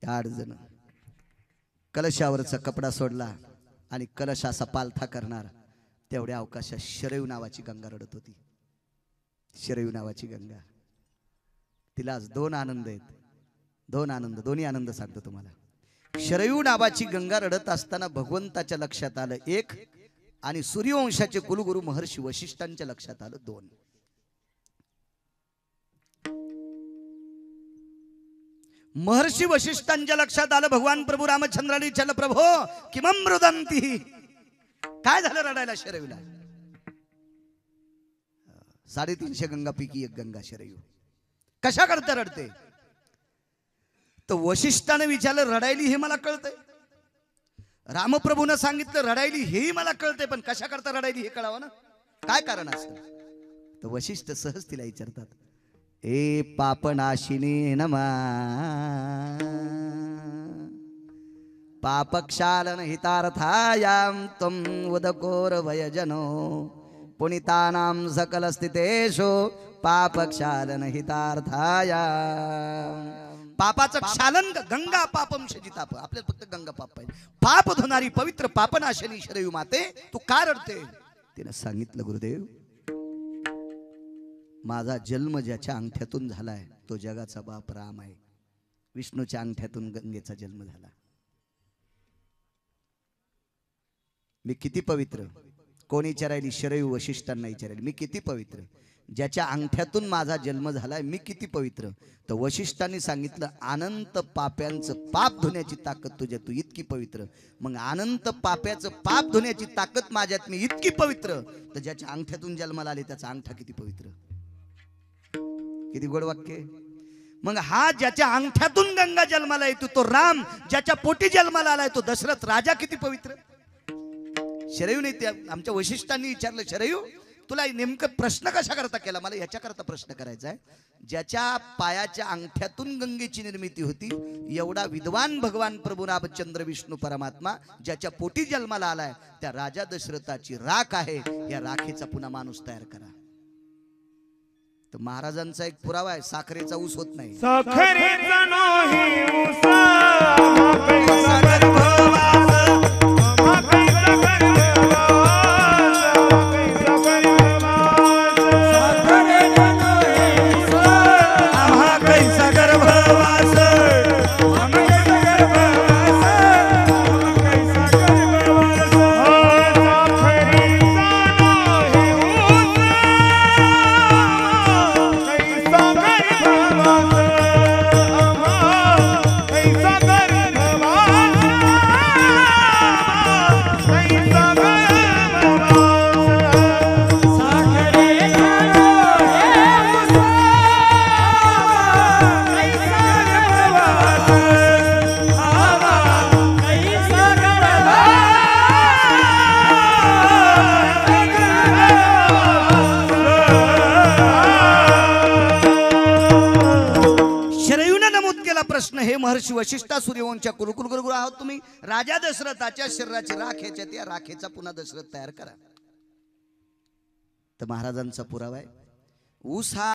8 जण. कलशावरचा कपडा सोडला आणि कलश असा पालथा करणार तेवढ्या अवकाशात शरयू नावाची गंगा रडत होती. शरयू नावाची गंगा. तिला आज 2 आनंद आहेत. 2 आनंद, दोन्ही आनंद सांगतो तुम्हाला. शरयू नावाची गंगा रडत असताना भगवंताच्या लक्षात आलं 1, आणि सूर्यवंशाचे कुलगुरू महर्षी वशिष्ठांच्या लक्षात आलं 2. महर्षी वशिष्ठांच्या लक्षात आलं. भगवान प्रभू रामचंद्राने विचारलं, प्रभो किमं रुदंती, काय झालं रडायला शरयूला? 350 गंगापैकी 1 गंगा शरयू. कशा करता रडते? तर वशिष्ठाने विचारलं, रडायली हे मला कळतंय. रामप्रभूनं सांगितलं रडायली हेही मला कळतंय, पण कशा करता रडायली हे कळावं ना, काय कारण असेल? तर वशिष्ठ सहज तिला विचारतात, ए पापनाशिनी नमा पापक्षालन हितार्थायां त्वं उदकोर वयजनो पुनितानां सकल स्थितेषु पापक्षालन हितार्थायां. पापाचं क्षालन, गंगा पापम शजिताप, आपल्याला फक्त गंगा पाप पाहिजे. पाप धुणारी पवित्र पापनाशनी शरयू माते, तू का रडते? तिने सांगितलं, गुरुदेव माझा जन्म ज्याच्या अंगठ्यातून झालाय तो जगाचा बाप राम आहे. विष्णूच्या अंगठ्यातून गंगेचा जन्म झाला. मी किती पवित्र? कोणी विचारायली? शरयू वशिष्ठांना विचारायली, मी किती पवित्र? ज्याच्या अंगठ्यातून माझा जन्म झालाय मी किती पवित्र? तर वशिष्ठांनी सांगितलं, अनंत पाप्यांचं पाप धुण्याची ताकद तुझ्यात, तू इतकी पवित्र. मग अनंत पाप्याचं पाप धुण्याची ताकद माझ्यात, मी इतकी पवित्र. तर ज्याच्या अंगठ्यातून जन्माला आले त्याचा अंगठा किती पवित्र? किती गोड वाक्य. मग हा ज्याच्या अंगठ्यातून गंगा जन्माला येतो तो राम, ज्याच्या पोटी जन्माला आलाय तो दशरथ राजा किती पवित्र? शरयू नाही, त्या आमच्या वशिष्ठांनी विचारलं, शरयू तुला नेमकं प्रश्न कशा करता केला? मला याच्या करता प्रश्न करायचा आहे. ज्याच्या पायाच्या अंगठ्यातून गंगेची निर्मिती होती, एवढा विद्वान भगवान प्रभू रामचंद्र विष्णू परमात्मा ज्याच्या पोटी जन्माला आलाय, त्या राजा दशरथाची राख आहे. या राखेचा पुन्हा माणूस तयार करा. तर महाराजांचा एक पुरावा आहे, साखरेचा ऊस होत नाही. साखरेचा नाही ऊस, प्रश्न हे महर्षी वशिष्ठा सूर्यवंशच्या कुलकुलगुरु आहोत तुम्ही. राजा दशरथाच्या शरीराची राख ह्याच्यात, या राखेचा पुन्हा दशरथ तयार करा. तर महाराजांचा पुरावा आहे, ऊस हा